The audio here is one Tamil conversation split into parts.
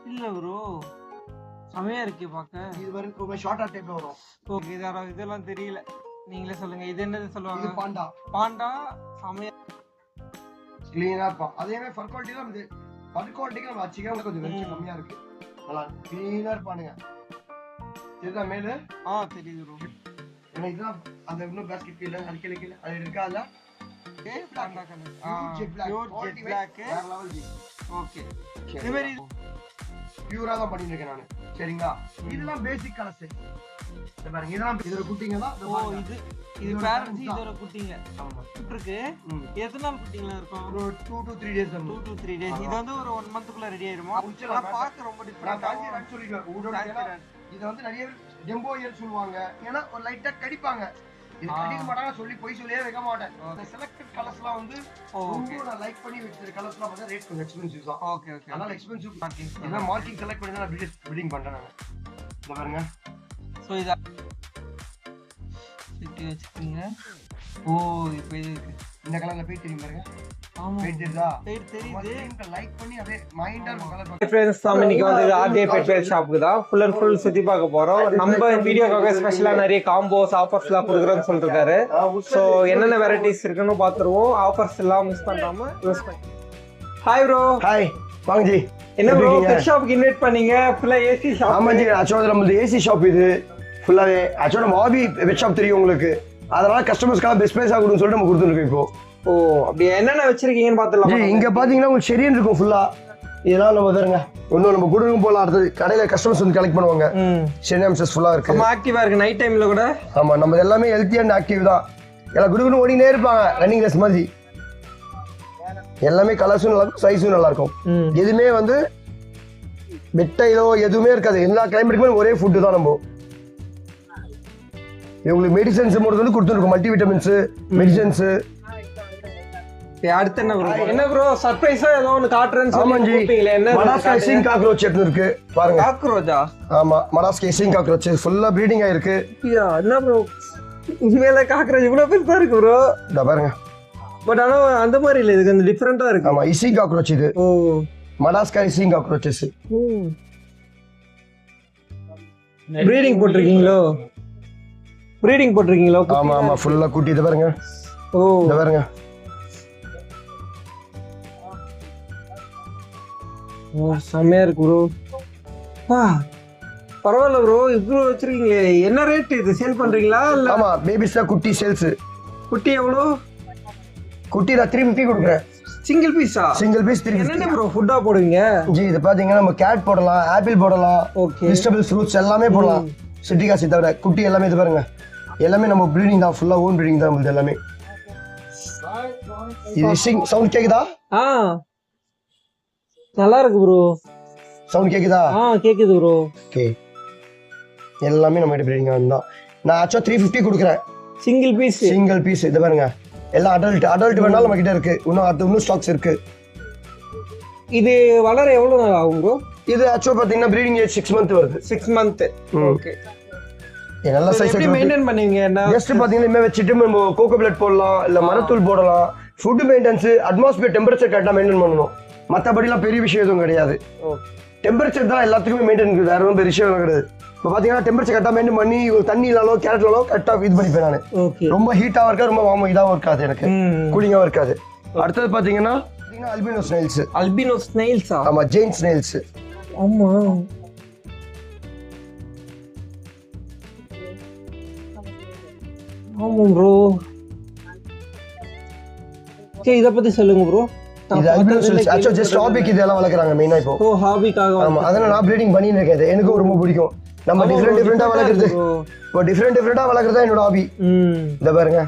இல்ல ப்ரோ, செமையா இருக்கு பாக்க. இது வரைக்கும் ஷார்ட்டா டைப்ல வரும். ஓகே, இதெல்லாம் தெரியல, நீங்களே சொல்லுங்க. இது என்னது சொல்லுவாங்க? இது பாண்டா. பாண்டா செமையா கிளீனா இருக்கும். அதே மாதிரி ஃபர் குவாலிட்டிலாம் இது ஃபர் குவாலிட்டிக்கு நம்ம வச்சிக்க கொஞ்சம் வெளிச்சம் கம்மியா இருக்கு. நல்லா கிளீனா இருப்பானுங்க. இதுதான் மேல. தெரியுது ப்ரோ. ஏன்னா இதுதான் அந்த இன்னும் பேஸ்கெட் கீழ அடிக்கல கீழ அது இருக்காதா? Panda colour. Jet black. வேற லெவல் ஜி. ஓகே, இது மாதிரி பியூரா தான் பண்ணிட்டு இருக்கேன் நானு. சரிங்களா? இதெல்லாம் பேசிக் கலர்ஸ். இத பாருங்க, இதெல்லாம் இதோட குட்டிங்க தான். இது பேரண்ட்ஸ் இதோட குட்டிங்க. ஆமா. இருக்கு. எத்தனை நாள் குட்டிங்களா இருக்கும்? ஒரு 2 to 3 days. 2 to 3 days. இது வந்து ஒரு 1 month குள்ள ரெடி ஆயிருமா? ஆனா பாக்க ரொம்ப டிஃபரண்ட். நான் சொல்லிடுவேன். இது வந்து நிறைய டெம்போ இயர் சொல்லுவாங்க. ஏன்னா ஒரு லைட்டா கடிப்பாங்க. இது கடிக்க மாட்டாங்க சொல்லி போய் சொல்லியே வைக்க மாட்டேன். இந்த செலக்டட் கலர்ஸ்லாம் வந்து ரொம்ப நான் லைக் பண்ணி வச்சிருக்க கலர்ஸ்லாம் வந்து ரேட் கொஞ்சம் எக்ஸ்பென்சிவ் தான். ஓகே. அதனால எக்ஸ்பென்சிவ் ஏன்னா மார்க்கிங் செலக்ட் பண்ணி தான் நான் பில்டிங் பண்றேன் நான். இத பாருங்க. சோ இத சிட்டி வச்சிருக்கீங்க. இப்போ இது இந்த கலர்ல போய் தெரியும் பாருங்க. ஆமா, தெரியுதா? தெரியுது. லைக் பண்ணி அப்படியே மைண்டா இருக்கும் கலர். ஃப்ரெண்ட்ஸ், நாம இன்னைக்கு வந்து ஆர்ஜே பெட்வேர் ஷாப்புக்கு தான் ஃபுல் அண்ட் ஃபுல் சுத்தி பார்க்க போறோம். நம்ம வீடியோக்காக ஸ்பெஷலா நிறைய காம்போஸ் ஆஃபர்ஸ்லாம் கொடுக்குறோம்னு சொல்லிருக்காரு. ஸோ என்னென்ன வெரைட்டிஸ் இருக்குன்னு பார்த்துருவோம். ஆஃபர்ஸ் எல்லாம் மிஸ் பண்ணாம யூஸ் பண்ணி. Hi bro. ஹாய், வாங்க ஜி. என்ன ப்ரோ, பெட் ஷாப்புக்கு இன்வைட் பண்ணீங்க? ஃபுல்லா ஏசி ஷாப். ஆமா ஜி, ஆக்சுவலா நம்மளது ஏசி ஷாப். இது ஃபுல்லாவே ஆக்சுவலா நம்ம ஹாபி பெட் ஷாப் தெரியும் உங்களுக்கு. அதனால கஸ்டமர்ஸ்க்காக பெஸ்ட் பிரைஸா கொடுன்னு சொல்லிட்டு நம்ம கொடுத்துருக்கோம் இப்போ. அப்படியே என்னென்ன வச்சிருக்கீங்கன்னு பார்த்துடலாம். இங்க பாத்தீங்கன்னா உங்களுக்கு செடியன் இருக்கும் ஃபுல்லா. இதெல்லாம் நம்ம பாருங்க, இன்னும் நம்ம கொடுக்கும் போல அடுத்தது கடையில கஸ்டமர்ஸ் வந்து கலெக்ட் பண்ணுவாங்க. செடியன்ஸ் ஃபுல்லா இருக்கு. நம்ம ஆக்டிவா இருக்கு நைட் டைம்ல கூட. ஆமா, நம்ம எல்லாமே ஹெல்த்தி அண்ட் ஆக்டிவ் தான். எல்லாம் குடுக்குன்னு ஓடினே இருப்பாங்க ரன்னிங் ரேஸ் மாதிரி. எல்லாமே கலர்ஸும் நல்லா இருக்கும், சைஸும் நல்லா இருக்கும். எதுவுமே வந்து வெட்டையிலோ எதுவுமே இருக்காது. எல்லா கிளைமேட்டுக்குமே ஒரே ஃபுட்டு தான். நம்ம இவங்களுக்கு மெடிசன்ஸ் மட்டும் வந்து கொடுத்துருக்கோம். Multi vitamins medicines. அடுத்து என்ன ப்ரோ சர்ப்ரைஸா ஏதோ ஒன்னு காட்றேன்னு சொல்லுவீங்களே, என்ன மடாஸ்கர் ஏசியன் காக்ரோச் எடுத்து இருக்கு பாருங்க. காக்ரோச்சா? ஆமா, மடாஸ்கர் ஏசியன் காக்ரோச் ஃபுல்லா ப்ரீடிங் ஆயிருக்கு. என்ன ப்ரோ, உண்மையில காக்ரோச் இவ்வளவு பெருசா இருக்கு ப்ரோ. இத பாருங்க. பட் ஆனா அந்த மாதிரி இல்ல, இது கொஞ்சம் டிஃபரெண்டா இருக்கு. ஆமா, ஏசியன் காக்ரோச் இது. மடாஸ்கர் ஏசியன் காக்ரோச்சஸ். ப்ரீடிங் போட்டிருக்கீங்களோ? ப்ரீடிங் போட்டிருக்கீங்களோ? ஆமா ஆமா, ஃபுல்லா குட்டி. இத பாருங்க. இத பாருங்க. செம்மையா இருக்கு ப்ரோ. பரவாயில்ல ப்ரோ, இவ்வளோ வச்சிருக்கீங்க. என்ன ரேட் இது சேல் பண்றீங்களா? இல்ல ஆமா, பேபிஸ்ல குட்டி சேல்ஸ். குட்டி எவ்வளோ? குட்டி நான் 350 கொடுக்குறேன். சிங்கிள் பீஸா? Single piece 350. என்ன ப்ரோ ஃபுட்டா போடுவீங்க? ஜி இது பாத்தீங்கன்னா நம்ம கேட் போடலாம், ஆப்பிள் போடலாம், வெஜிடபிள்ஸ் ஃப்ரூட்ஸ் எல்லாமே போடலாம். சிட்டிகாசி தவிர குட்டி எல்லாமே. இது பாருங்க, எல்லாமே நம்ம ப்ரீடிங் தான், ஃபுல்லா ஓன் ப்ரீடிங் தான் இது எல்லாமே. இது சவுண்ட் கேக்குதா? நல்லா இருக்கு ப்ரோ. சவுண்ட் கேக்குதா? கேக்குது ப்ரோ. ஓகே, எல்லாமே நம்ம கிட்ட ப்ரீடிங் தான். நான் ஆக்சுவலா 350 கொடுக்குறேன் சிங்கிள் பீஸ். Single piece. இது பாருங்க, எல்லாம் அடல்ட் வேணாலும் நம்ம கிட்ட இருக்கு. இன்னும் ஸ்டாக்ஸ் இருக்கு. இது வளர எவ்வளவு நாள் ஆகும் ப்ரோ? இது ஆக்சுவலா பாத்தீங்கன்னா ப்ரீடிங் ஏஜ் 6 month வருது. 6 month. ஓகே. நல்ல சைஸ். எப்படி மெயின்டைன் பண்ணுவீங்க? ஜஸ்ட் பாத்தீங்கன்னா இமே வச்சிட்டு நம்ம கோகோ பிளட் போடலாம், இல்ல மரத்தூள் போடலாம். ஃபுட் மெயின்டெனன்ஸ், அட்மாஸ்பியர் டெம்பரேச்சர் கரெக்டா மெயின்டைன் பண்ணணும். மற்றபடிலாம் பெரிய விஷயம் எதுவும் கிடையாது. டெம்பரேச்சர் தான் எல்லாத்துக்குமே மெயின்டைன் இருக்குது, வேற ஒன்றும் பெரிய விஷயம் கிடையாது. இப்போ பார்த்தீங்கன்னா டெம்பரேச்சர் கரெக்டாக மெயின்டைன் பண்ணி தண்ணியிலாலும் கேரட்லாலும் கரெக்டாக இது பண்ணிப்பேன் நான். ரொம்ப ஹீட்டாகவும் இருக்காது, ரொம்ப வார்ம் இதாகவும் இருக்காது, எனக்கு கூலிங்காகவும் இருக்காது. அடுத்தது பார்த்தீங்கன்னா அல்பினோ ஸ்னைல்ஸ். அல்பினோ ஸ்னைல்ஸா? ஆமாம், ஜெயின் ஸ்னைல்ஸ். ஆமாம். ஆமாம் ப்ரோ. சரி, இதை பற்றி சொல்லுங்க ப்ரோ. இது அல்பினோ ஸ்னைல்ஸ் ஆக்சுவலா ஜஸ்ட் ஹாபிக்கு இதெல்லாம் வளர்க்குறாங்க மெயினா இப்போ. ஹாபிக்காக. ஆமா, அதனால நான் ப்ரீடிங் பண்ணிட்டு இருக்கேன். எனக்கு ரொம்ப பிடிக்கும். நம்ம டிஃபரெண்டா வளர்க்குறது. இப்போ டிஃபரெண்டா வளர்க்குறது என்னோட ஹாபி. இத பாருங்க,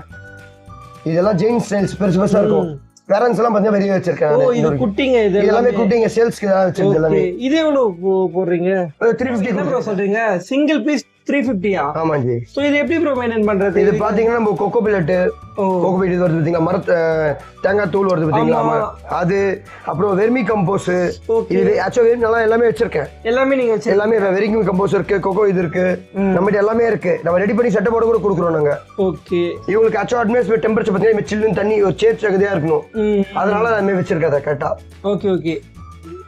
இதெல்லாம் ஜெயின் ஸ்னைல்ஸ் பெருசா இருக்கும். பேரண்ட்ஸ் எல்லாம் பாத்தீங்கன்னா வெளிய வச்சிருக்காங்க. இது குட்டிங்க. இது எல்லாமே குட்டிங்க, சேல்ஸ்க்கு தான் வச்சிருக்கேன் எல்லாமே. இது எவ்வளவு போடுறீங்க? 350 ப்ரோ சொல்றீங்க. சிங்கிள் பீஸ் 350-ஆ? ஆமா ஜி. சோ இது எப்படி ப்ரோ மெயின்டைன் பண்றது? இது பாத்தீங்கன்னா நம்ம கொக்கோ பில்லட், கொக்கோ பில்லட் இது வருது பாத்தீங்களா, தேங்காய் தூள் வருது பாத்தீங்களா, அது அப்புறம் வெர்மி கம்போஸ். இது ஆக்சுவலி நல்லா எல்லாமே வச்சிருக்கேன். எல்லாமே நீங்க வச்சு எல்லாமே வெர்மி கம்போஸ் இருக்கு, கொக்கோ இது இருக்கு, நம்மகிட்ட எல்லாமே இருக்கு. நம்ம ரெடி பண்ணி செட்டப் போட கூட கொடுக்குறோம் நாங்க. ஓகே. இவங்களுக்கு ஆக்சுவலா அட்மாஸ்பியர் டெம்பரேச்சர் பாத்தீங்கன்னா சில்லுன்னு தண்ணி ஒரு சேர் சகதியா இருக்கணும். அதனால எல்லாமே வச்சிருக்கேன் கரெக்டா. Okay okay.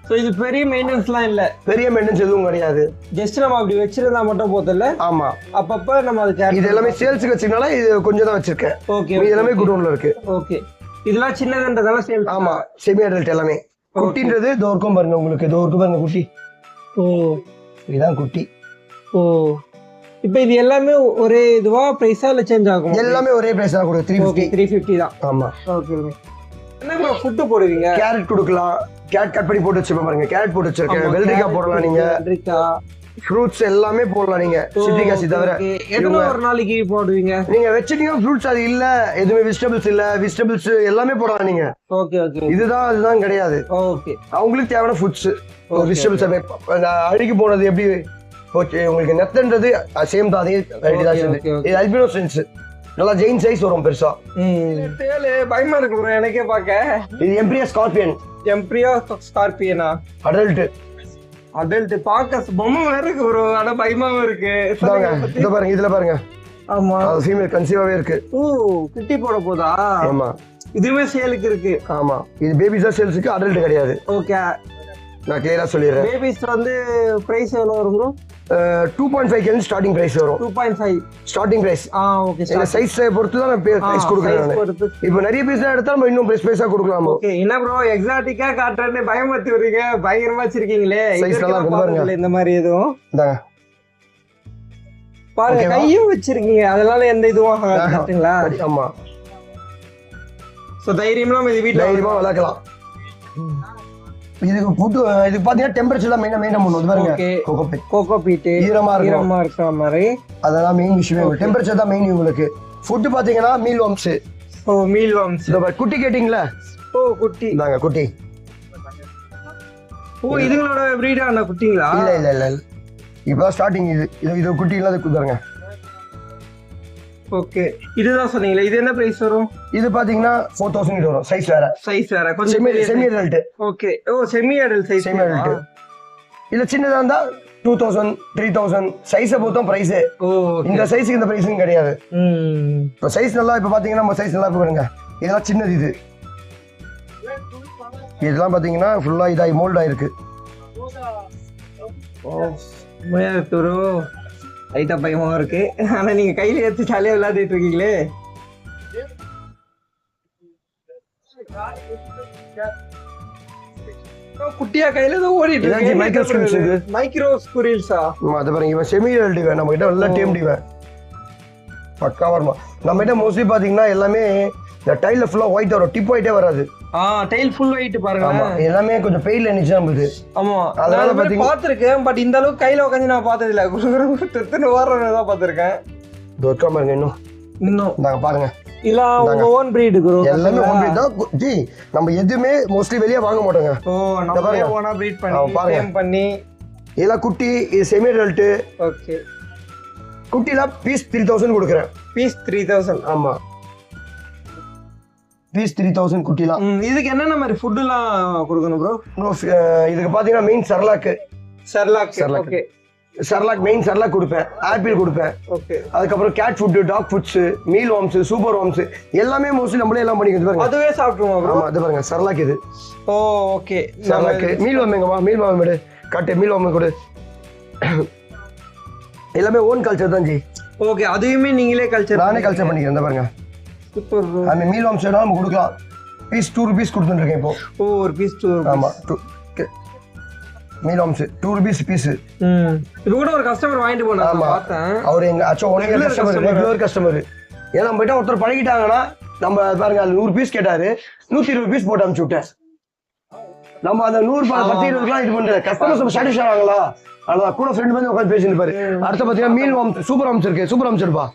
சோ இது பெரிய மெயின்டெனன்ஸ்லாம் இல்ல, பெரிய மெயின்டெனன்ஸ் எதுவும் கிடையாது. ஜஸ்ட் நம்ம அப்படி வச்சிருந்தா மட்டும் போதல்ல. ஆமா, அப்பப்ப நம்ம அது கேர். இது எல்லாமே சேல்ஸ்க்கு வச்சிருக்கனால இது கொஞ்சம் தான் வச்சிருக்கேன். ஓகே. இது எல்லாமே குடோன்ல இருக்கு. ஓகே. இதெல்லாம் சின்னதுன்றதால சேல். ஆமா, செமி அடல்ட் எல்லாமே. குட்டின்றது தோர்க்கும் பாருங்க, உங்களுக்கு தோர்க்கும் பாருங்க குட்டி. ஓ, இதுதான் குட்டி. ஓ, இப்போ இது எல்லாமே ஒரே இதுவா பிரைஸா இல்ல சேஞ்ச் ஆகும்? எல்லாமே ஒரே பிரைஸ் தான் கொடுங்க. 350 தான். ஆமா. ஓகே. என்ன ப்ரோ ஃபுட் போடுவீங்க? கேரட் கொடுக்கலாம். கேரட் கட் பண்ணி போட்டு வச்சிருப்பேன் பாருங்க. கேரட் போட்டு வச்சிருக்கேன். வெள்ளரிக்காய் போடலாம் நீங்க. ஃப்ரூட்ஸ் எல்லாமே போடலாம் நீங்க. சிட்ரிகாசி தவிர. எதுவும் ஒரு நாளைக்கு போடுவீங்க? நீங்க வெஜிடபிள் ஃப்ரூட்ஸ் அது இல்ல, எதுவுமே வெஜிடபிள்ஸ் இல்ல, வெஜிடபிள்ஸ் எல்லாமே போடலாம் நீங்க. Okay okay. இதுதான் கிடையாது. ஓகே. அவங்களுக்கு தேவையான ஃபுட்ஸ் வெஜிடபிள்ஸ் அழுகி போனது எப்படி ஓகே. உங்களுக்கு நெத்தன்றது சேம் தான், அதே வெரைட்டி தான். இது அல்பினோ சென்ஸ் நல்லா ஜெயின் சைஸ் வரும் பெருசா. டேல் பயமா இருக்கு ப்ரோ எனக்கே பாக்க. இது எம்பரியா ஸ்கார்பியன். எம்பரியா ஸ்கார்பியனா? அடல்ட் பாக்க பொம்மை வேற இருக்கு ப்ரோ, ஆனா பயமாவும் இருக்கு. இத பாருங்க, இதுல பாருங்க. ஆமா, அது ஃபீமேல் கன்சீவாவே இருக்கு. ஓ, குட்டி போட போதா? ஆமா, இதுவே சேலுக்கு இருக்கு. ஆமா, இது பேபிஸ் தான் சேல்ஸ்க்கு, அடல்ட் கிடையாது. ஓகே, நான் கிளியரா சொல்லிடுறேன். பேபிஸ் வந்து பிரைஸ் எவ்வளவு வரும் ப்ரோ? 2.5 கேஜி ஸ்டார்டிங் பிரைஸ் வரும். 2.5 ஸ்டார்டிங் பிரைஸ். ஓகே. இந்த சைஸ் பொறுத்து தான் நான் பிரைஸ் கொடுக்குறேன். இப்போ நிறைய பீஸ் எடுத்தா நம்ம இன்னும் பிரைஸா கொடுக்கலாம். ஓகே. என்ன ப்ரோ எக்ஸாட்டிக்கா காட்டுறேன்னு பயமத்தி வரீங்க, பயங்கரமா வச்சிருக்கீங்களே. சைஸ் நல்லா இருக்கு பாருங்க. இந்த மாதிரி எதுவும் இந்தாங்க பாருங்க, கையும் வச்சிருக்கீங்க, அதனால எந்த இதுவும் ஆகாதுங்களா? ஆமா. சோ தைரியமா நம்ம இது வீட்ல தைரியமா வளர்க்கலாம். இதுக்கு ஃபுட் இதுக்கு பாத்தீங்கன்னா டெம்பரேச்சர் தான் மெயின்டைன் பண்ணுவது பாருங்க. கோகோ பீட் ஈரமா இருக்கிற மாதிரி அதெல்லாம் மெயின் விஷயம். டெம்பரேச்சர் தான் மெயின். உங்களுக்கு ஃபுட் பாத்தீங்கன்னா மீல் வார்ம்ஸ். ஓ, மீல் வார்ம்ஸ். குட்டி கேட்டிங்களா? ஓ, குட்டி. இந்தாங்க குட்டி. ஓ, இதுங்களோட பிரீடான குட்டிங்களா? இல்ல இப்போ ஸ்டார்டிங். இது குட்டி இல்லாத குடுறாங்க. ஓகே. இதுதான் சொன்னீங்களா? இது என்ன பிரைஸ் வரும்? இது பாத்தீங்கன்னா 4000 வரும். சைஸ் வேற கொஞ்சம் semi adult. Okay. Oh, semi adult size. Semi adult இல்ல சின்னதா இருந்தா 2000 3000 சைஸை பொறுத்த பிரைஸ். இந்த சைஸ்க்கு இந்த பிரைஸும் கிடையாது. இப்போ சைஸ் நல்லா இப்போ பாத்தீங்கன்னா நம்ம சைஸ் நல்லா பாருங்க. இதெல்லாம் சின்னது. இதெல்லாம் பாத்தீங்கன்னா ஃபுல்லா இதாகி மோல்ட் ஆயிருக்கு. லைட்டா பயமா இருக்கு, ஆனா நீங்க கையில எடுத்து ஜாலியா விளையாடிட்டு இருக்கீங்களே. குட்டியா கையில தான் ஓடிட்டு இருக்கு. மைக்ரோ ஸ்குரில்ஸா? அது பாருங்க, இவன் செமி அடல்ட். நம்ம கிட்ட நல்லா டேம் டிவன் பக்கா வருமா. நம்ம கிட்ட மோஸ்ட்லி பாத்தீங்கன்னா எல்லாமே இந்த டைல்ல ஃபுல்லா ஒயிட் வரும், டிப் ஒயிட்டே வராது. டைல் ஃபுல் ஒயிட் பாருங்க. ஆமா, எல்லாமே கொஞ்சம் பெயின்ல நிச்சு நமக்கு. ஆமா, அதனால பாத்தீங்க பாத்துர்க்கேன். பட் இந்த அளவுக்கு கையில உட்கார்ந்து நான் பார்த்தது இல்ல. குறுகுறு ஓரறத தான் பாத்துர்க்கேன். தோக்கா பாருங்க. இன்னும் நாங்க பாருங்க, இல்ல உங்க ஓன் பிரீட் குரு. எல்லாமே ஓன் பிரீட் தான் ஜி. நம்ம எதுமே மோஸ்ட்லி வெளிய வாங்க மாட்டோங்க. ஓ, நம்ம ஓனா பிரீட் பண்ணி டேம் பண்ணி. இதெல்லாம் குட்டி, இது செமி அடல்ட். ஓகே. குட்டில பீஸ் 3000 கொடுக்குறேன். பீஸ் 3000? ஆமா, பீஸ் 3000 குட்டிலாம். இதுக்கு என்னென்ன மாதிரி ஃபுட் எல்லாம் கொடுக்கணும் ப்ரோ? இதுக்கு பாத்தீங்கன்னா main Cerelac. Okay. Cerelac main Cerelac கொடுப்பேன். ஆப்பிள் கொடுப்பேன். ஓகே. அதுக்கப்புறம் cat food, dog foods, mealworms, superworms எல்லாமே மோஸ்ட்லி நம்மளே எல்லாம் பண்ணிக்கிறது பாருங்க. அதுவே சாப்பிடுமா ப்ரோ? ஆமா, அது பாருங்க சர்லாக். இது oh, okay. Cerelac. Mealworm எங்கமா? மீல் வார்ம் எடு, காட்டு. மீல் வார்ம் கொடு. எல்லாமே ஓன் கல்ச்சர் தான் ஜி. ஓகே. அதுவுமே நீங்களே கல்ச்சர்? நானே கல்ச்சர் பண்ணிக்கிறேன். இந்த பாருங்க, சூப்பர் ப்ரோ. அந்த மீல் வார்ம்ஸ் வேணா நம்ம கொடுக்கலாம். பீஸ் 2 ரூபீஸ் கொடுத்துட்டு இருக்கேன் இப்போ. ஓ, ஒரு பீஸ் 2. ஆமா, மீல் வார்ம்ஸ் 2 ரூபீஸ் பீஸ். இப்போ கூட ஒரு கஸ்டமர் வாங்கிட்டு போனாரு, பார்த்தேன். அவர் எங்க ரெகுலர் கஸ்டமர். ஏன்னா நம்ம கிட்ட ஒருத்தர் பழகிட்டாங்கன்னா நம்ம பாருங்க, அது 100 பீஸ் கேட்டாரு, 120 பீஸ் போட்டு அனுப்பிச்சு விட்டேன். நம்ம அந்த 100 10 20 இது பண்ற கஸ்டமர்ஸ் சாட்டிஸ்ஃபை ஆகலா, அதான் கூட ஃப்ரெண்ட் வந்து உட்காந்து பேசிட்டு இருப்பாரு. அடுத்து பாத்தீங்கன்னா மீல் வார்ம்ஸ், சூப்பர் வார்ம்ஸ் இருக்கு. சூப்பர் வார்ம்ஸ் இருப்பா.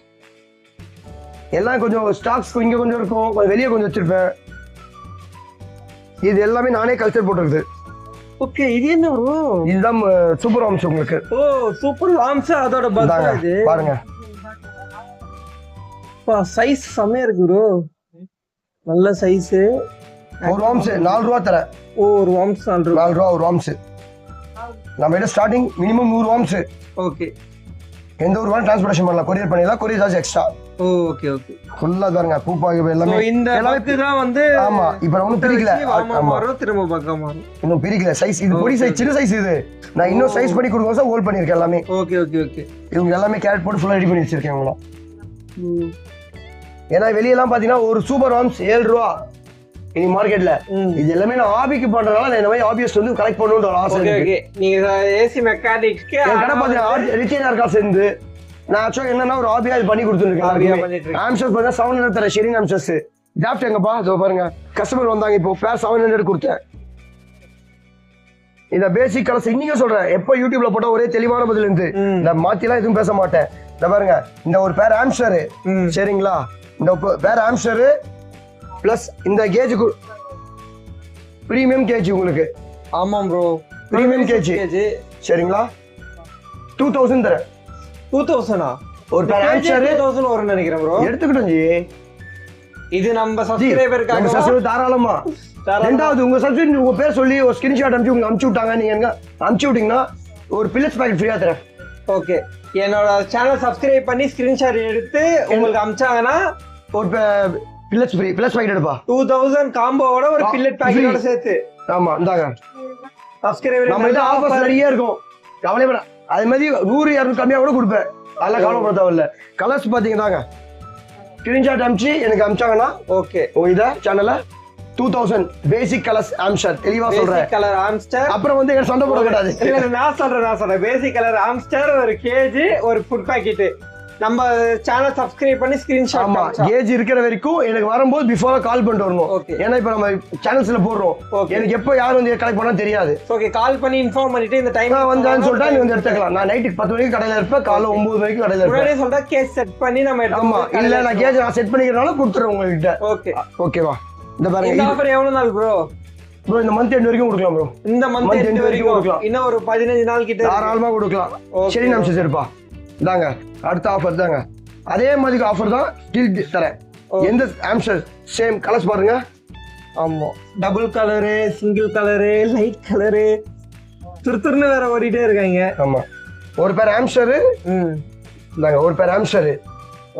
எல்லாம் கொஞ்சம் ஸ்டாக்ஸ் இங்க கொஞ்சம் இருக்கும், கொஞ்சம் வெளியே கொஞ்சம் வச்சிருப்பேன். இது எல்லாமே நானே கல்ச்சர் போட்டுருக்குது. ஓகே இது என்ன ப்ரோ? இதுதான் சூப்பர் ஆர்ம்ஸ் உங்களுக்கு. ஓ சூப்பர் ஆர்ம்ஸ் அதோட பஸ் இது பாருங்க. சைஸ் செமையா இருக்கு ப்ரோ. நல்ல சைஸ். ஒரு ஆர்ம்ஸ் 4 ரூபா தர. ஓ ஒரு ஆர்ம்ஸ் 4 ரூபா ஒரு ஆர்ம்ஸ். நம்ம கிட்ட ஸ்டார்டிங் மினிமம் 100 ஆர்ம்ஸ். ஓகே. எந்த ஒரு வாரம் டிரான்ஸ்போர்ட்டேஷன் பண்ணலாம், கொரியர் பண்ணிடலாம், courier charge extra. Okay okay. ஃபுல்லா பாருங்க பூப்பாக எல்லாமே. இந்த பக்கு தான் வந்து ஆமா இப்போ நான் ஒன்னும் பிரிக்கல. ஆமா திரும்ப பக்கமா மாறும். இன்னும் பிரிக்கல சைஸ். இது பொடி சைஸ், சின்ன சைஸ் இது. நான் இன்னும் சைஸ் பண்ணி கொடுக்கறத ஹோல்ட் பண்ணிருக்கேன் எல்லாமே. Okay okay okay. இவங்க எல்லாமே கேரட் போட்டு ஃபுல்லா ரெடி பண்ணி வச்சிருக்கேன் அவங்கள. ஏன்னா வெளியெல்லாம் பாத்தீங்கன்னா ஒரு சூப்பர் ஆர்ம்ஸ் 7 ரூபா இனி மார்க்கெட்ல. இது எல்லாமே நான் ஹாபிக்கு பண்றதுனால நான் இந்த மாதிரி ஹாபியஸ் வந்து கலெக்ட் பண்ணணும்ன்ற ஒரு ஆசை இருக்கு. நீங்க ஏசி மெக்கானிக்ஸ்க்கு கடை பாத்தீங்கன்னா ரிட்டைலர் காசு இருந்து நான் ஆக்சுவலா என்னன்னா ஒரு ஹாபியா இது பண்ணி கொடுத்துருக்கேன். ஆம்ஸ்டர் பாத்தா 700 தர ஷேரிங் ஆம்ஸ்டர்ஸ். டிராஃப்ட் எங்கப்பா இதோ பாருங்க. கஸ்டமர் வந்தாங்க இப்போ பேர் 700 கொடுத்தேன். இந்த பேசிக் கலர்ஸ் இன்னைக்கு சொல்றேன். எப்போ யூடியூப்ல போட்டா ஒரே தெளிவான பதில் இருந்து இந்த மாத்திலாம் எதுவும் பேச மாட்டேன். இந்த பாருங்க இந்த ஒரு பேர் ஆம்ஸ்டர் சரிங்களா. இந்த பேர் ஆம்ஸ்டர் பிளஸ் இந்த கேஜ் பிரீமியம் கேஜ் உங்களுக்கு. ஆமா ப்ரோ பிரீமியம் கேஜ் சரிங்களா. 2000 தரேன். 2000 ஒரு பேர் ஆம்ஸ்டர் 2000 வரும்னு நினைக்கிறேன் ப்ரோ. எடுத்துக்கிட்டோம் ஜி. இது நம்ம சப்ஸ்கிரைபருக்காக தாராளமா. ரெண்டாவது உங்க சப்ஸ்கிரைபர் உங்க பேர் சொல்லி ஒரு ஸ்கிரீன்ஷாட் அனுப்பிச்சு விட்டாங்க. நீங்க எங்க அனுப்பிச்சு விட்டீங்கன்னா ஒரு பில்லட்ஸ் பாக்கெட் ஃப்ரீயா தரேன். ஓகே என்னோட சேனல் சப்ஸ்கிரைப் பண்ணி ஸ்கிரீன்ஷாட் எடுத்து உங்களுக்கு அனுப்பிச்சாங்கன்னா ஒரு பில்லட்ஸ் ஃப்ரீ. பில்லட்ஸ் பாக்கெட் எடுப்பா 2000 காம்போவோட ஒரு பில்லட் பாக்கெட்டோட சேர்த்து. ஆமா இந்தாங்க சப்ஸ்கிரைபர் நம்ம கிட்ட ஆஃபர்ஸ் நிறைய இருக்கும். கவலைப்பட அதே மாதிரி 100 200 கம்மியா கூட கொடுப்பேன். அதெல்லாம் கவலைப்பட தேவையில்ல. கலர்ஸ் பாத்தீங்கன்னாங்க ஸ்கிரீன்ஷாட் அனுப்பிச்சு எனக்கு அனுப்பிச்சாங்கன்னா ஓகே இத சேனல்ல 2000 பேசிக் கலர்ஸ் ஆம்ஸ்டர் தெளிவா சொல்றேன். கலர் ஆம்ஸ்டர் அப்புறம் வந்து என்ன சண்டை போட கூடாது. இல்ல நான் சொல்றேன் பேசிக் கலர் ஆம்ஸ்டர் ஒரு கேஜ் ஒரு ஃபுட் பாக்கெட் நம்ம சேனல் சப்ஸ்கிரைப் பண்ணி ஸ்கிரீன்ஷாட். ஆமா கேஜ் இருக்கிற வரைக்கும் எனக்கு வரும்போது பிஃபோரா கால் பண்ணிட்டு வரணும். ஏன்னா இப்ப நம்ம சேனல்ஸ்ல போடுறோம். எனக்கு எப்போ யார் வந்து கலெக்ட் பண்ணா தெரியாது. ஓகே கால் பண்ணி இன்ஃபார்ம் பண்ணிட்டு இந்த டைம் வந்தான்னு சொல்லிட்டா நீ வந்து எடுத்துக்கலாம். நான் நைட்டுக்கு 10 மணிக்கு கடையில இருப்பேன். காலைல 9 மணிக்கு கடையில இருப்பேன். முன்னாடியே சொல்றா கேஜ் செட் பண்ணி நம்ம எடுத்து. ஆமா இல்ல நான் கேஜ் நான் செட் பண்ணிக்கிறனால கொடுத்துறேன் உங்ககிட்ட. ஓகே ஓகேவா. இந்த பாருங்க இந்த ஆஃபர் எவ்வளவு நாள் ப்ரோ? ப்ரோ இந்த மந்த் எண்ட் வரைக்கும் கொடுக்கலாம் ப்ரோ. இந்த மந்த் எண்ட் வரைக்கும் கொடுக்கலாம். இன்னும் ஒரு 15 நாள் கிட்ட தாராளமா கொடுக்கலாம். சரி நம்ம சரிப்பா. இந்தாங்க அடுத்த ஆஃபர் தாங்க. அதே மாதிரி ஆஃபர் தான் டில் தரேன். எந்த ஆம்ஸ்டர் சேம் கலர்ஸ் பாருங்க. ஆமா double colour single colour light colour துருத்துருன்னு வேற ஓடிட்டே இருக்காங்க. ஆமா ஒரு பேர் ஆம்ஸ்டர் இந்தாங்க ஒரு பேர் ஆம்ஸ்டர்.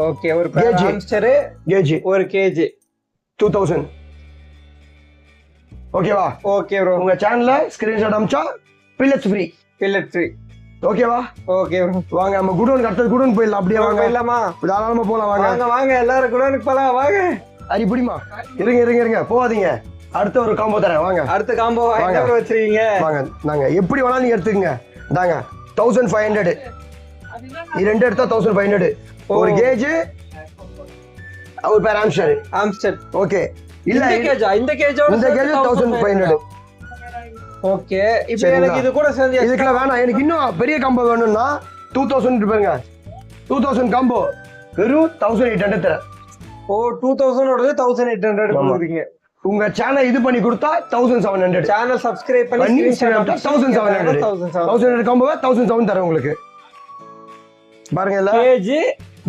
ஓகே ஒரு பேர் ஆம்ஸ்டர் கேஜ் ஒரு கேஜ் 2000 ஓகேவா. ஓகே ப்ரோ உங்க சேனல்ல ஸ்கிரீன்ஷாட் அனுப்பிச்சா பில்லட்ஸ் ஃப்ரீ. பில்லட் ஃப்ரீ ஓகேவா. ஓகே ப்ரோ வாங்க நம்ம குடோன் அடுத்தது குடோன் போயிடலாம். அப்படியே வாங்க போயிடலாமா? தாராளமா போலாம் வாங்க. வாங்க வாங்க எல்லாரும் குடோனுக்கு போலாம் வாங்க. அரி புடிமா இருங்க போகாதீங்க. அடுத்த ஒரு காம்போ தரேன் வாங்க. அடுத்த காம்போ எங்க ப்ரோ வச்சிருக்கீங்க? வாங்க நாங்க எப்படி வேணாலும் நீங்க எடுத்துக்கங்க. இந்தாங்க 1500 இது ரெண்டு எடுத்தா 1500. ஒரு கேஜ் ஒரு பேர் ஆம்ஸ்டர். ஓகே இல்ல இந்த கேஜோட இந்த கேஜ் 1500. ஓகே இப்போ எனக்கு இது கூட சேர்ந்து இதுக்குள்ள வேணாம். எனக்கு இன்னும் பெரிய காம்போ வேணும்னா 2000 பாருங்க. 2000 காம்போ வெறும் 1800 தரேன். ஓ 2000 ஓடது 1800 கொடுக்குறீங்க. உங்க சேனல் இது பண்ணி கொடுத்தா 1700. சேனல் சப்ஸ்கிரைப் பண்ணி 1700 காம்போவை 1700 தரேன் உங்களுக்கு. பாருங்க எல்லாம் கேஜ்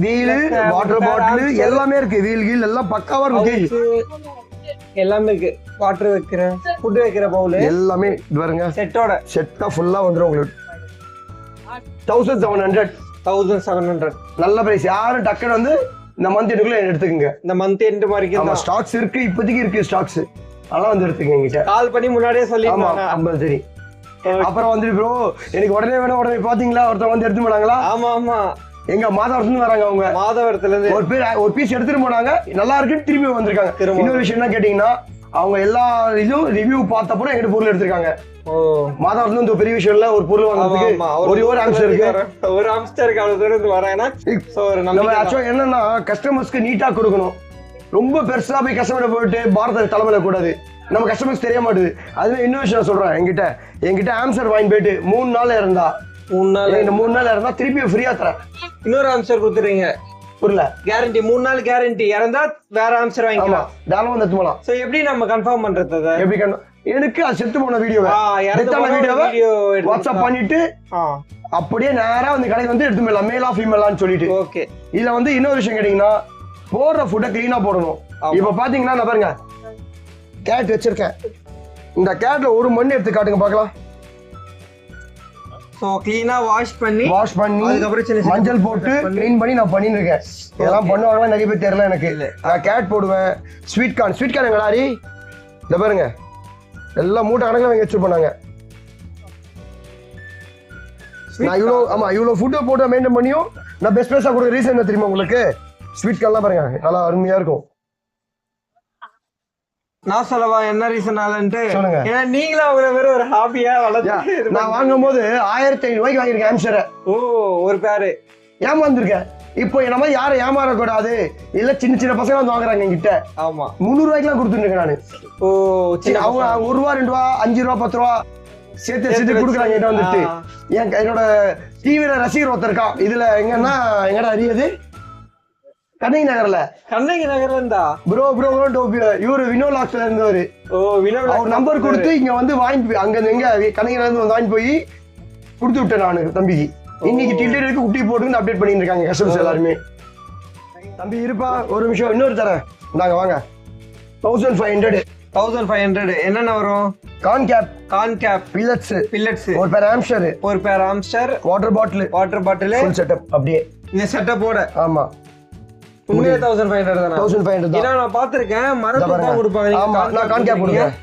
வீல் வாட்டர் பாட்டில் எல்லாமே இருக்கு. வீல் கீல் எல்லாம் பக்காவா இருக்கும். கேஜ் எல்லாமே இருக்கு. வாட்டர் வைக்கிற ஃபுட் வைக்கிற பவுல் எல்லாமே இது பாருங்க. செட்டா ஃபுல்லா வந்துரும் உங்களுக்கு. 1700 நல்ல பிரைஸ். யாரும் டக்குன்னு வந்து இந்த மந்த் எண்டுக்குள்ள எடுத்துக்கங்க. இந்த மந்த் எண்ட் வரைக்கும் நம்ம ஸ்டாக்ஸ் இருக்கு. இப்போதைக்கு இருக்கு ஸ்டாக்ஸ். அதெல்லாம் வந்து எடுத்துக்கங்க என்கிட்ட. கால் பண்ணி முன்னாடியே சொல்லிருந்தாங்க. ஆமா சரி. அப்புறம் வந்து ப்ரோ எனக்கு உடனே வேணும் உடனே பாத்தீங்களா ஒருத்தவங்க வந்து எடுத்து போனாங்களா? ஆமா எங்க மாதவரத்துல வராங்க. அவங்க மாதவரத்துல இருந்து ஒரு பீஸ் எடுத்துட்டு போனாங்க. நல்லா இருக்குன்னு திரும்பி வந்திருக்காங்க. இன்னொரு விஷயம் என்ன கேட்டீங்கன்னா அவங்க எல்லா இதுவும் ரிவ்யூ பார்த்தப்பறம் எங்கிட்ட பொருள் எடுத்திருக்காங்க. மாதவரத்துல இந்த பெரிய விஷயம் இல்ல. ஒரு பொருள் வாங்குறதுக்கு ஒரு ஆம்ஸ்டர் இருக்கு. ஒரு ஆம்ஸ்டருக்கு அவ்வளவு தூரம் இருந்து வராங்கன்னா நம்ம ஆக்சுவலா என்னன்னா கஸ்டமர்ஸ்க்கு நீட்டா கொடுக்கணும். ரொம்ப பெருசா போய் கஸ்டமர் போயிட்டு பாரத தலைமையில கூடாது. நம்ம கஸ்டமர்ஸ் தெரிய மாட்டுது. அதுவே இன்னொரு விஷயம் சொல்றேன். என்கிட்ட ஆம்ஸ்டர் வாங்கி போயிட்டு 3 நாள் இருந்தா 3 நாள் இருந்தா திருப்பி ஃப்ரீயா தரேன். இன்னொரு ஆம்ஸ்டர் கொடுத்துறீங்க. புரியல? கேரண்டி 3 நாள் கேரண்டி. இறந்தா வேற ஆம்ஸ்டர் வாங்கிக்கலாம். தாராளமா வந்து போலாம். சோ எப்படி நம்ம கன்ஃபார்ம் பண்றது? எப்படி எனக்கு அது செத்து போன வீடியோவை இறந்து போன வீடியோவை வீடியோ வாட்ஸ்அப் பண்ணிட்டு அப்படியே நேரா வந்து கடைக்கு வந்து எடுத்து போயிடலாம் மேலா ஃபீமேலான்னு சொல்லிட்டு. ஓகே. இதுல வந்து இன்னொரு விஷயம் கேட்டீங்கன்னா போடுற ஃபுட்டை கிளீனா போடணும். இப்ப பாத்தீங்கன்னா நான் பாருங்க கேட் வச்சிருக்கேன். இந்த கேட்ல ஒரு மண் எடுத்து காட்டுங்க பார்க்கலாம். சோ க்ளீனா வாஷ் பண்ணி அதுக்கப்புறம் மஞ்சள் போட்டு க்ளீன் பண்ணி நான் பண்ணிட்டு இருக்கேன். இதெல்லாம் பண்ணுவாங்களா நிறைய பேர் தெரியல எனக்கு. நான் கேட் போடுவேன். ஸ்வீட் கார்ன் எங்கடாரி இந்த பாருங்க எல்லாம் மூட்டை கணக்கில் வாங்கி வச்சு பண்ணாங்க. நான் இவ்வளோ ஃபுட்டை போட்டு மெயின்டைன் பண்ணியும் நான் பெஸ்ட் பெஸ்ட்டாக கொடுக்குற ரீசன் என்ன தெரியுமா உங்களுக்கு? ஸ்வீட் கார்ன்லாம் பாருங்க நல்லா அருமையா இருக்கும். நான் சொல்லவா என்ன ரீசனாலன்ட்டு? சொல்லுங்க. ஏன்னா நீங்களும் அவங்கள வேற ஒரு ஹாபியா வளர்த்து நான் வாங்கும் போது 1500 ரூபாய்க்கு வாங்கியிருக்கேன் ஆம்ஸ்டரை. ஓ ஒரு பேரு ஏமாந்துருக்கேன். இப்போ என்ன மாதிரி யாரும் ஏமாறக்கூடாது இல்ல சின்ன பசங்க வந்து வாங்குறாங்க என்கிட்ட. ஆமா 300 ரூபாய்க்குலாம் கொடுத்துருக்கேன் நானு. ஓ அவங்க 1 ரூபா 2 ரூபா 5 ரூபா 10 ரூபா சேர்த்து கொடுக்குறாங்க என்கிட்ட வந்துட்டு. என்னோட டிவியில ரசிகர் ஒருத்தர் இருக்கான். இதுல எங்கன்னா எங்கடா அறியாது கண்ணகி நகர்ல இருந்தா ப்ரோ இவரு வினோலாக்ஸ்ல இருந்தவரு. அவர் நம்பர் கொடுத்து இங்க வந்து வாங்கி அங்க எங்க கண்ணகில இருந்து வாங்கி போய் கொடுத்து விட்டேன் நானு தம்பிக்கு. இன்னைக்கு டில்டருக்கு குட்டி போட்டு அப்டேட் பண்ணிட்டு இருக்காங்க கஸ்டமர்ஸ் எல்லாருமே. தம்பி இருப்பா ஒரு நிமிஷம் இன்னொரு தரேன். நாங்க வாங்க 1500 என்னென்ன வரும்? கார்ன் கேப் பில்லட்ஸ் ஒரு பேர் ஆம்ஸ்டர் வாட்டர் பாட்டில் ஃபுல் செட்டப் அப்படியே இந்த செட்டப்போட. ஆமா உண்மையா 1500 தானா? 1500 தான். ஏன்னா நான் பாத்துர்க்கேன் மரத்துல தான் கொடுப்பாங்க. ஆமா நான் கார்ன் கேப் கொடுக்கிறேன்.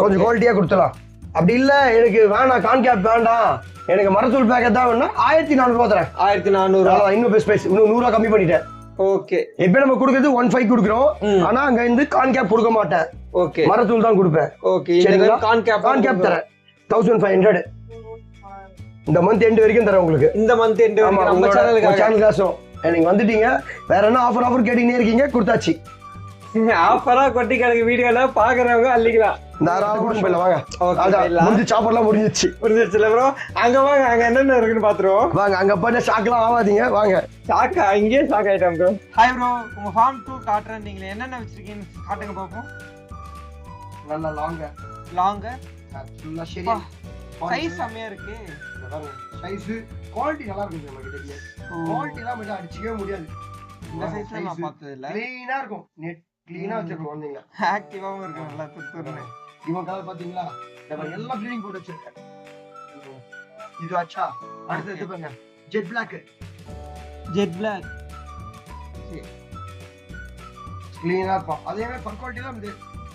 கொஞ்சம் குவாலிட்டியா கொடுத்தலாம். அப்படி இல்ல எனக்கு வேணாம் கார்ன் கேப் வேண்டாம் எனக்கு மரத்தூள் பேக்கெட் தான் வேணும்னா 1400 ரூபாய் தரேன். 1400 இன்னும் பெஸ்ட் பிரைஸ். இன்னும் 100 ரூபாய் கம்மி பண்ணிட்டேன். ஓகே. எப்ப நம்ம கொடுக்கிறது 15 கொடுக்குறோம். ஆனா அங்க இருந்து கார்ன் கேப் கொடுக்க மாட்டேன். ஓகே. மரத்தூள் தான் கொடுப்பேன். ஓகே. இந்த கார்ன் கேப் தரேன் 1500 இந்த மந்த் எண்ட் வரைக்கும் தரேன் உங்களுக்கு. இந்த மந்த் எண்ட் வரைக்கும் நம்ம சேனல் காசும் நீங்க வந்துட்டீங்க. வேற என்ன ஆஃபர் கேட்டீங்கன்னே இருக்கீங்க கொடுத்தாச்சு. ஆஃபரா கொட்டி கிடக்கு வீடியோல பாக்குறவங்க அள்ளிக்கலாம். முடிஞ்சிச்சு ப்ரோ. அங்க வாங்க அங்க என்னென்ன இருக்குன்னு பாத்துருவோம். வாங்க அங்க பண்ண ஷாக்லாம் ஆகாதீங்க. வாங்க ஷாக்கா இங்கேயே ஷாக் ஆயிட்டோம் ப்ரோ. ஹாய் ப்ரோ உங்க ஃபார்ம் டூர் காட்டுறேன். நீங்க என்னென்ன வச்சிருக்கீங்கன்னு காட்டுங்க பாப்போம். நல்லா லாங்க ஃபுல்லா சரியா சைஸ் செமையா இருக்கு. சைஸ் குவாலிட்டி நல்லா இருக்கு. நம்ம கிட்ட குவாலிட்டிலாம் மட்டும் அடிச்சிக்கவே முடியாது. இந்த சைஸ்ல நான் பார்த்தது இல்ல. க்ளீனா இருக்கும். நெட் க்ளீனா வச்சிருக்கோம். வந்தீங்க ஆக்டிவாவும் இருக்கு நல்லா துருதுருன்னு. இவன் கலர் பாத்தீங்களா? நம்ம எல்லாம் ப்ளீடிங் போட்டு வச்சிருக்கேன். இது அச்சா அடுத்து பாருங்க ஜெட் பிளாக் க்ளீனா இருக்கும். அதே மாதிரி பர் குவாலிட்டிலாம் இது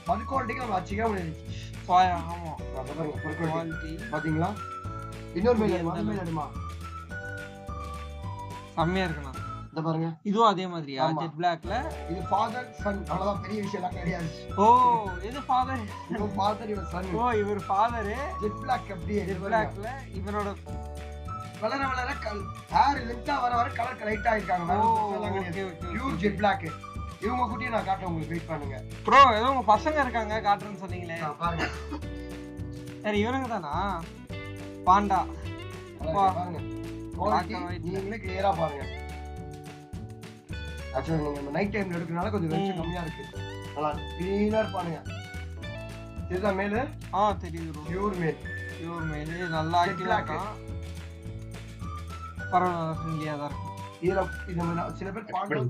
பர் குவாலிட்டிக்கு நம்ம அடிச்சிக்கவே முடியாது. ஆமா அத பாருங்க பர் குவாலிட்டி பாத்தீங்களா? இன்னொரு மேல் எடுமா செமையா இருக்குண்ணா. இத பாருங்க இதுவும் அதே மாதிரியா? ஜெட் பிளாக்ல இது ஃபாதர் சன் அவ்வளவுதான். பெரிய விஷயம் எல்லாம் கிடையாது. ஓ இது ஃபாதர் இவர் சன். ஓ இவர் ஃபாதர். ஜெட் பிளாக் அப்படியே ஜெட் பிளாக்ல இவரோட வளர ஹேர் லென்த்தா வர கலர் லைட்டா இருக்காங்க. Pure jet black. இவங்க குட்டியை நான் காட்டுறேன் உங்களுக்கு. வெயிட் பண்ணுங்க ப்ரோ. ஏதோ உங்க பசங்க இருக்காங்க காட்டுறேன்னு சொன்னீங்களே பாருங்க. சரி இவனுங்க தானா? பாண்டா பாருங்க நீங்களே கிளியரா பாருங்க. ஆக்சுவலா நீங்க நைட் டைம்ல எடுக்கறனால கொஞ்சம் வெளிச்சம் கம்மியா இருக்கு. நல்லா கிளீனா இருப்பானுங்க. இதுதா மேல. தெரியுது ப்ரோ. பியூர் மேல் நல்லா ஆக்டிவா இருக்கான். பரவாயில்ல ஃப்ரெண்ட்லியா தான் இருக்கு. இதுல சில பேர் பாண்டா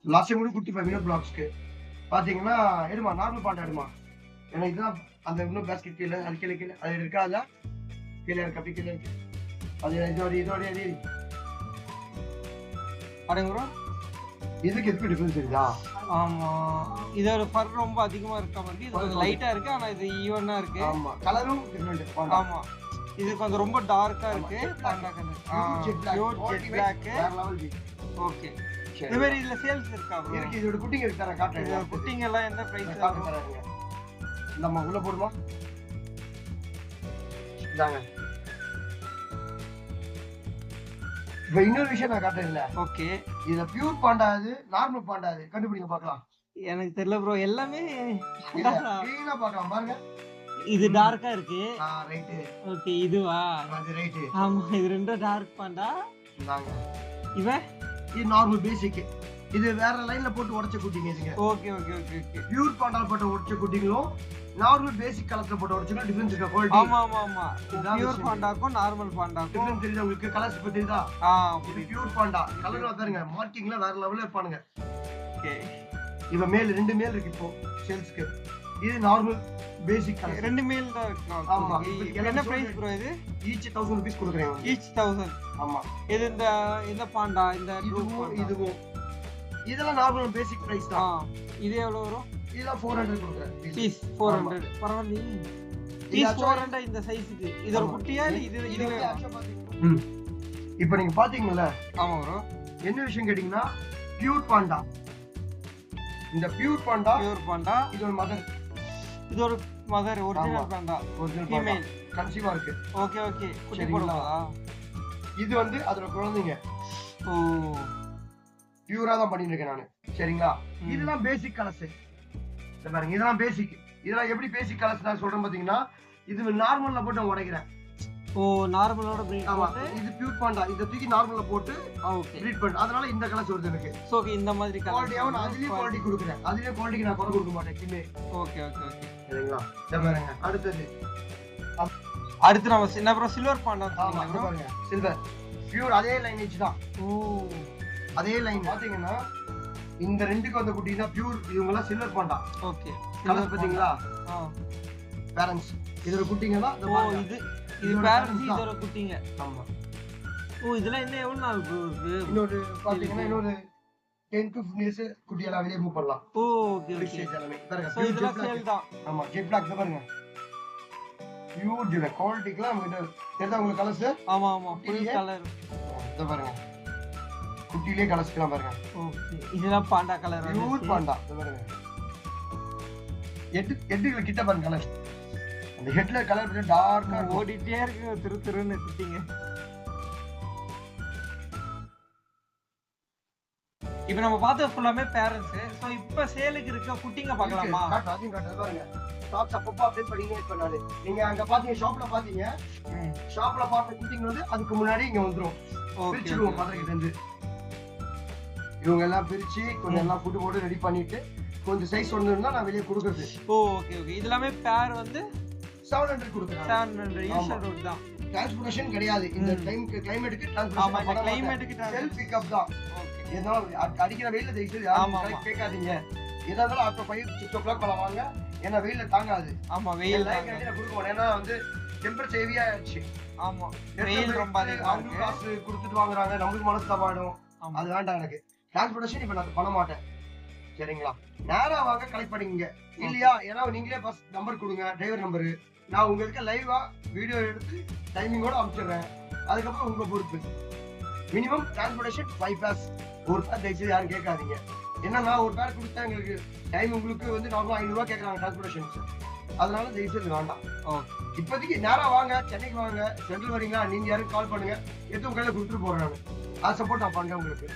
லாஸ்ட் டைம் கூட குட்டி ஃபைவ் பிளாக்ஸ்க்கு பாத்தீங்கன்னா எடுமா நார்மல் பாண்டா எடுமா. ஏன்னா இதுதான் அந்த இன்னும் பேஸ்கெட் கீழே அது கீழே அது இருக்காதா கீழே இருக்கு அப்படி கீழே இருக்கு. அது இதோட அடங்க ப்ரோ. இதுக்கு டிஃபரன்ஸ் இருக்குதா? ஆமா இதோட ஃபர் ரொம்ப அதிகமா இருக்க மாதிரி இது கொஞ்சம் லைட்டா இருக்கு. ஆனா இது ஈவனா இருக்கு. ஆமா கலரும் டிஃபரண்ட். ஆமா இது கொஞ்சம் ரொம்ப டார்க்கா இருக்கு. பாண்டா கலர் ஜெட் பிளாக் வேற லெவல் ஜி. ஓகே. இந்த மாதிரி இதுல சேல்ஸ் இருக்கா ப்ரோ? இருக்கு. இதோட குட்டிங்க இருக்கு. தரேன் காட்டுறேன். இந்த குட்டிங்க எல்லாம் என்ன பிரைஸ் தரேங்க? நம்ம உள்ள போடுமா? இதாங்க. இப்போ இன்னொரு விஷயம் நான் காட்டுறேன்ல. ஓகே. இதுல பியூர் பாண்டா அது நார்மல் பாண்டா அது கண்டுபிடிங்க பார்க்கலாம். எனக்கு தெரியல ப்ரோ. எல்லாமே க்ளீனா பார்க்கலாம் பாருங்க. இது டார்க்கா இருக்கு. ரைட். ஓகே இதுவா? அது ரைட். ஆமா இது ரெண்டும் டார்க் பாண்டா. இந்தாங்க. இவன் இது நார்மல் பேசிக். இது வேற லைன்ல போட்டு உடைச்ச குட்டிங்க இதுங்க. Okay okay okay okay. Pure பாண்டால போட்டு உடைச்ச குட்டிங்களும் நார்மல் பேசிக் கலர்ல போட்டு உடைச்சங்களும் டிஃபரன்ஸ் இருக்கா குவாலிட்டி? ஆமா ஆமா ஆமா. பியூர் பாண்டாக்கும் நார்மல் பாண்டாக்கும் டிஃபரன்ஸ் தெரியுதா உங்களுக்கு? கலர்ஸ் இப்ப தெரியுதா? இது பியூர் பாண்டா. கலர்ல பாருங்க மார்க்கிங்ல வேற லெவல்ல இருப்பானுங்க. ஓகே. இவ மேல் 2 மேல் இருக்கு இப்போ சேல்ஸ்க்கு. இது நார்மல் பேசிக் கலர். 2 மேல் தான் இருக்கு. ஆமா. என்ன பிரைஸ் ப்ரோ இது? ஈச் 1000 ரூபீஸ் கொடுக்குறேன். ஈச் 1000. ஆமா. இது இந்த பாண்டா இந்த இதுவும் இதெல்லாம் நார்மல் பேசிக் பிரைஸ் தான். இது எவ்வளவு வரும்? இதெல்லாம் 400 கொடுக்குறேன். பீஸ் 400. பரவாயில்லையே. பீஸ் 400 இந்த சைஸ்க்கு. இது ஒரு குட்டியா இல்ல இதுவே? இப்போ நீங்க பாத்தீங்கல்ல? ஆமா ப்ரோ. என்ன விஷயம் கேட்டிங்கன்னா பியூர் பாண்டா. இந்த பியூர் பாண்டா இது ஒரு மதர். இது ஒரு mother original panda. Original female கன்சீவா இருக்கு. Okay okay. குட்டி போடுவா? இது வந்து அதோட குழந்தைங்க. ஓ. பியூரா தான் பண்ணிட்டு இருக்கேன் நானு. சரிங்களா? இதெல்லாம் பேசிக் கலர்ஸ். இத பாருங்க இதெல்லாம் பேசிக். இதெல்லாம் எப்படி பேசிக் கலர்ஸ் நான் சொல்றேன் பாத்தீங்கன்னா இது நார்மல்ல போட்டு நான் உடைக்கிறேன். ஓ நார்மலோட பிரீட் போட்டு இது பியூர் பாண்டா. இத தூக்கி நார்மல்ல போட்டு ஓகே பிரீட் பண்ண. அதனால இந்த கலர்ஸ் வருது எனக்கு. சோ இந்த மாதிரி கலர் குவாலிட்டியாவும் நான் அதுலயே குவாலிட்டி கொடுக்கிறேன். அதுலயே குவாலிட்டிக்கு நான் குறை கொடுக்க மாட்டேன் எப்பவுமே. Okay okay okay. சரிங்களா? இத பாருங்க அடுத்து நம்ம என்ன ப்ரோ சில்வர் பாண்டா சொன்னீங்க ப்ரோ? பாருங்க சில்வர் பியூர் அதே லைனேஜ் தான். ஓ அதே லைன் பாத்தீங்கன்னா இந்த ரெண்டுக்கு வந்த குட்டி தான் பியூர். இவங்க எல்லாம் சில்வர் பாண்டா. ஓகே. கலர் பாத்தீங்களா? பேரண்ட்ஸ் இதோட குட்டிங்க தான். ஓ இது பேரண்ட்ஸ் இதோட குட்டிங்க. ஆமா. ஓ இதெல்லாம் என்ன எவ்வளவு நாள் ப்ரோ இருக்கு? இன்னொரு பாத்தீங்கன்னா இன்னொரு 10 to 15 days குட்டி எல்லாம் வெளிய மூவ் பண்ணலாம். ஓ ஓகே ஓகே. பாருங்க சோ இதெல்லாம் சேல் தான். ஆமா ஜெட் பிளாக் பாருங்க. பியூர் ஜெட் குவாலிட்டிக்குலாம் நம்ம தெரியுதா உங்களுக்கு கலர்ஸ்? ஆமா ஆமா ஃபுல் கலர். இத பாருங்க குட்டிலே கலர்ஸ்லாம் பாருங்க. ஓகே. இதெல்லாம் பாண்டா கலர். பியூர் பாண்டா. இத பாருங்க. எட்டுல கிட்ட பாருங்க கலர். அந்த ஹெட்ல கலர் கொஞ்சம் டார்க்கா ஓடிட்டே இருக்கு திருன்னு குட்டிங்க. இப்போ நம்ம பார்த்தது ஃபுல்லாமே பேரண்ட்ஸ். சோ இப்போ சேலுக்கு இருக்க குட்டிங்க பார்க்கலாமா? அதையும் காட்டுறது பாருங்க. ஸ்டாக்ஸ் அப்பப்போ அப்டேட் பண்ணிட்டே இருப்பாரு. நீங்க அங்க பாத்தீங்க ஷாப்ல பாத்தீங்க. ஷாப்ல பார்த்த குட்டிங்க வந்து அதுக்கு முன்னாடி இங்க வந்துரும். பிரிச்சிடுவோம் மதர்கிட்ட இருந்து. இவங்க எல்லாம் பிரிச்சு கொஞ்சம் எல்லாம் ஃபுட் போட்டு ரெடி பண்ணிட்டு கொஞ்சம் சைஸ் வந்திருந்தா நான் வெளியே கொடுக்குறது. ஓ ஓகே ஓகே. இதெல்லாமே பேர் வந்து 700 கொடுக்குறேன். 700 யூஷுவல் ரூட் தான். டிரான்ஸ்போர்ட்டேஷன் கிடையாது. இந்த கிளைமேட்டுக்கு டிரான்ஸ்போர்ட்டேஷன் கிளைமேட்டுக்கு செல்ஃப் பிக்கப் தான். ஓகே. ஏதோ அடிக்கிற வெயில்ல தேய்ச்சு யாரும் கேட்காதீங்க. ஏதா இருந்தாலும் after 5-6 o'clock மேல வாங்க. ஏன்னா வெயில்ல தாங்காது. ஆமா வெயில் லைக் கொடுக்கணும். ஏன்னா வந்து டெம்பரேச்சர் ஹெவியா ஆயிடுச்சு. ஆமா வெயில் ரொம்ப அதிகமா இருக்கு. காசு கொடுத்துட்டு வாங்குறாங்க. நமக்கு மனசு தப்பாடும். அது வேண்டாம் எனக்கு. டிரான்ஸ்போர்ட்டேஷன் இப்ப நான் பண்ண மாட்டேன். சரிங்களா? நேரா வாங்க கலெக்ட் பண்ணிக்கங்க. இல்லையா ஏன்னா நீங்களே பஸ் நம்பர் கொடுங்க, டிரைவர் நம்பர். நான் உங்களுக்கு லைவா வீடியோ எடுத்து டைமிங்கோட அனுப்பிச்சிடுறேன். அதுக்கப்புறம் உங்க பொறுப்பு. Minimum transportation 5 pairs. ஒரு பேர் தயவுசெய்து யாரும் கேட்காதீங்க. ஏன்னா நான் ஒரு பேர் கொடுத்தா எங்களுக்கு டைம் உங்களுக்கு வந்து நார்மலா 500 ரூபாய் கேட்கறாங்க டிரான்ஸ்போர்ட்டேஷன். அதனால தயவுசெய்து வேண்டாம். இப்போதைக்கு நேரா வாங்க, சென்னைக்கு வாங்க. சென்ட்ரல் வரீங்களா நீங்க யாரும் கால் பண்ணுங்க. எடுத்து உங்க கையில கொடுத்துட்டு போறேன் நான். அது சப்போர்ட் நான் பண்றேன் உங்களுக்கு.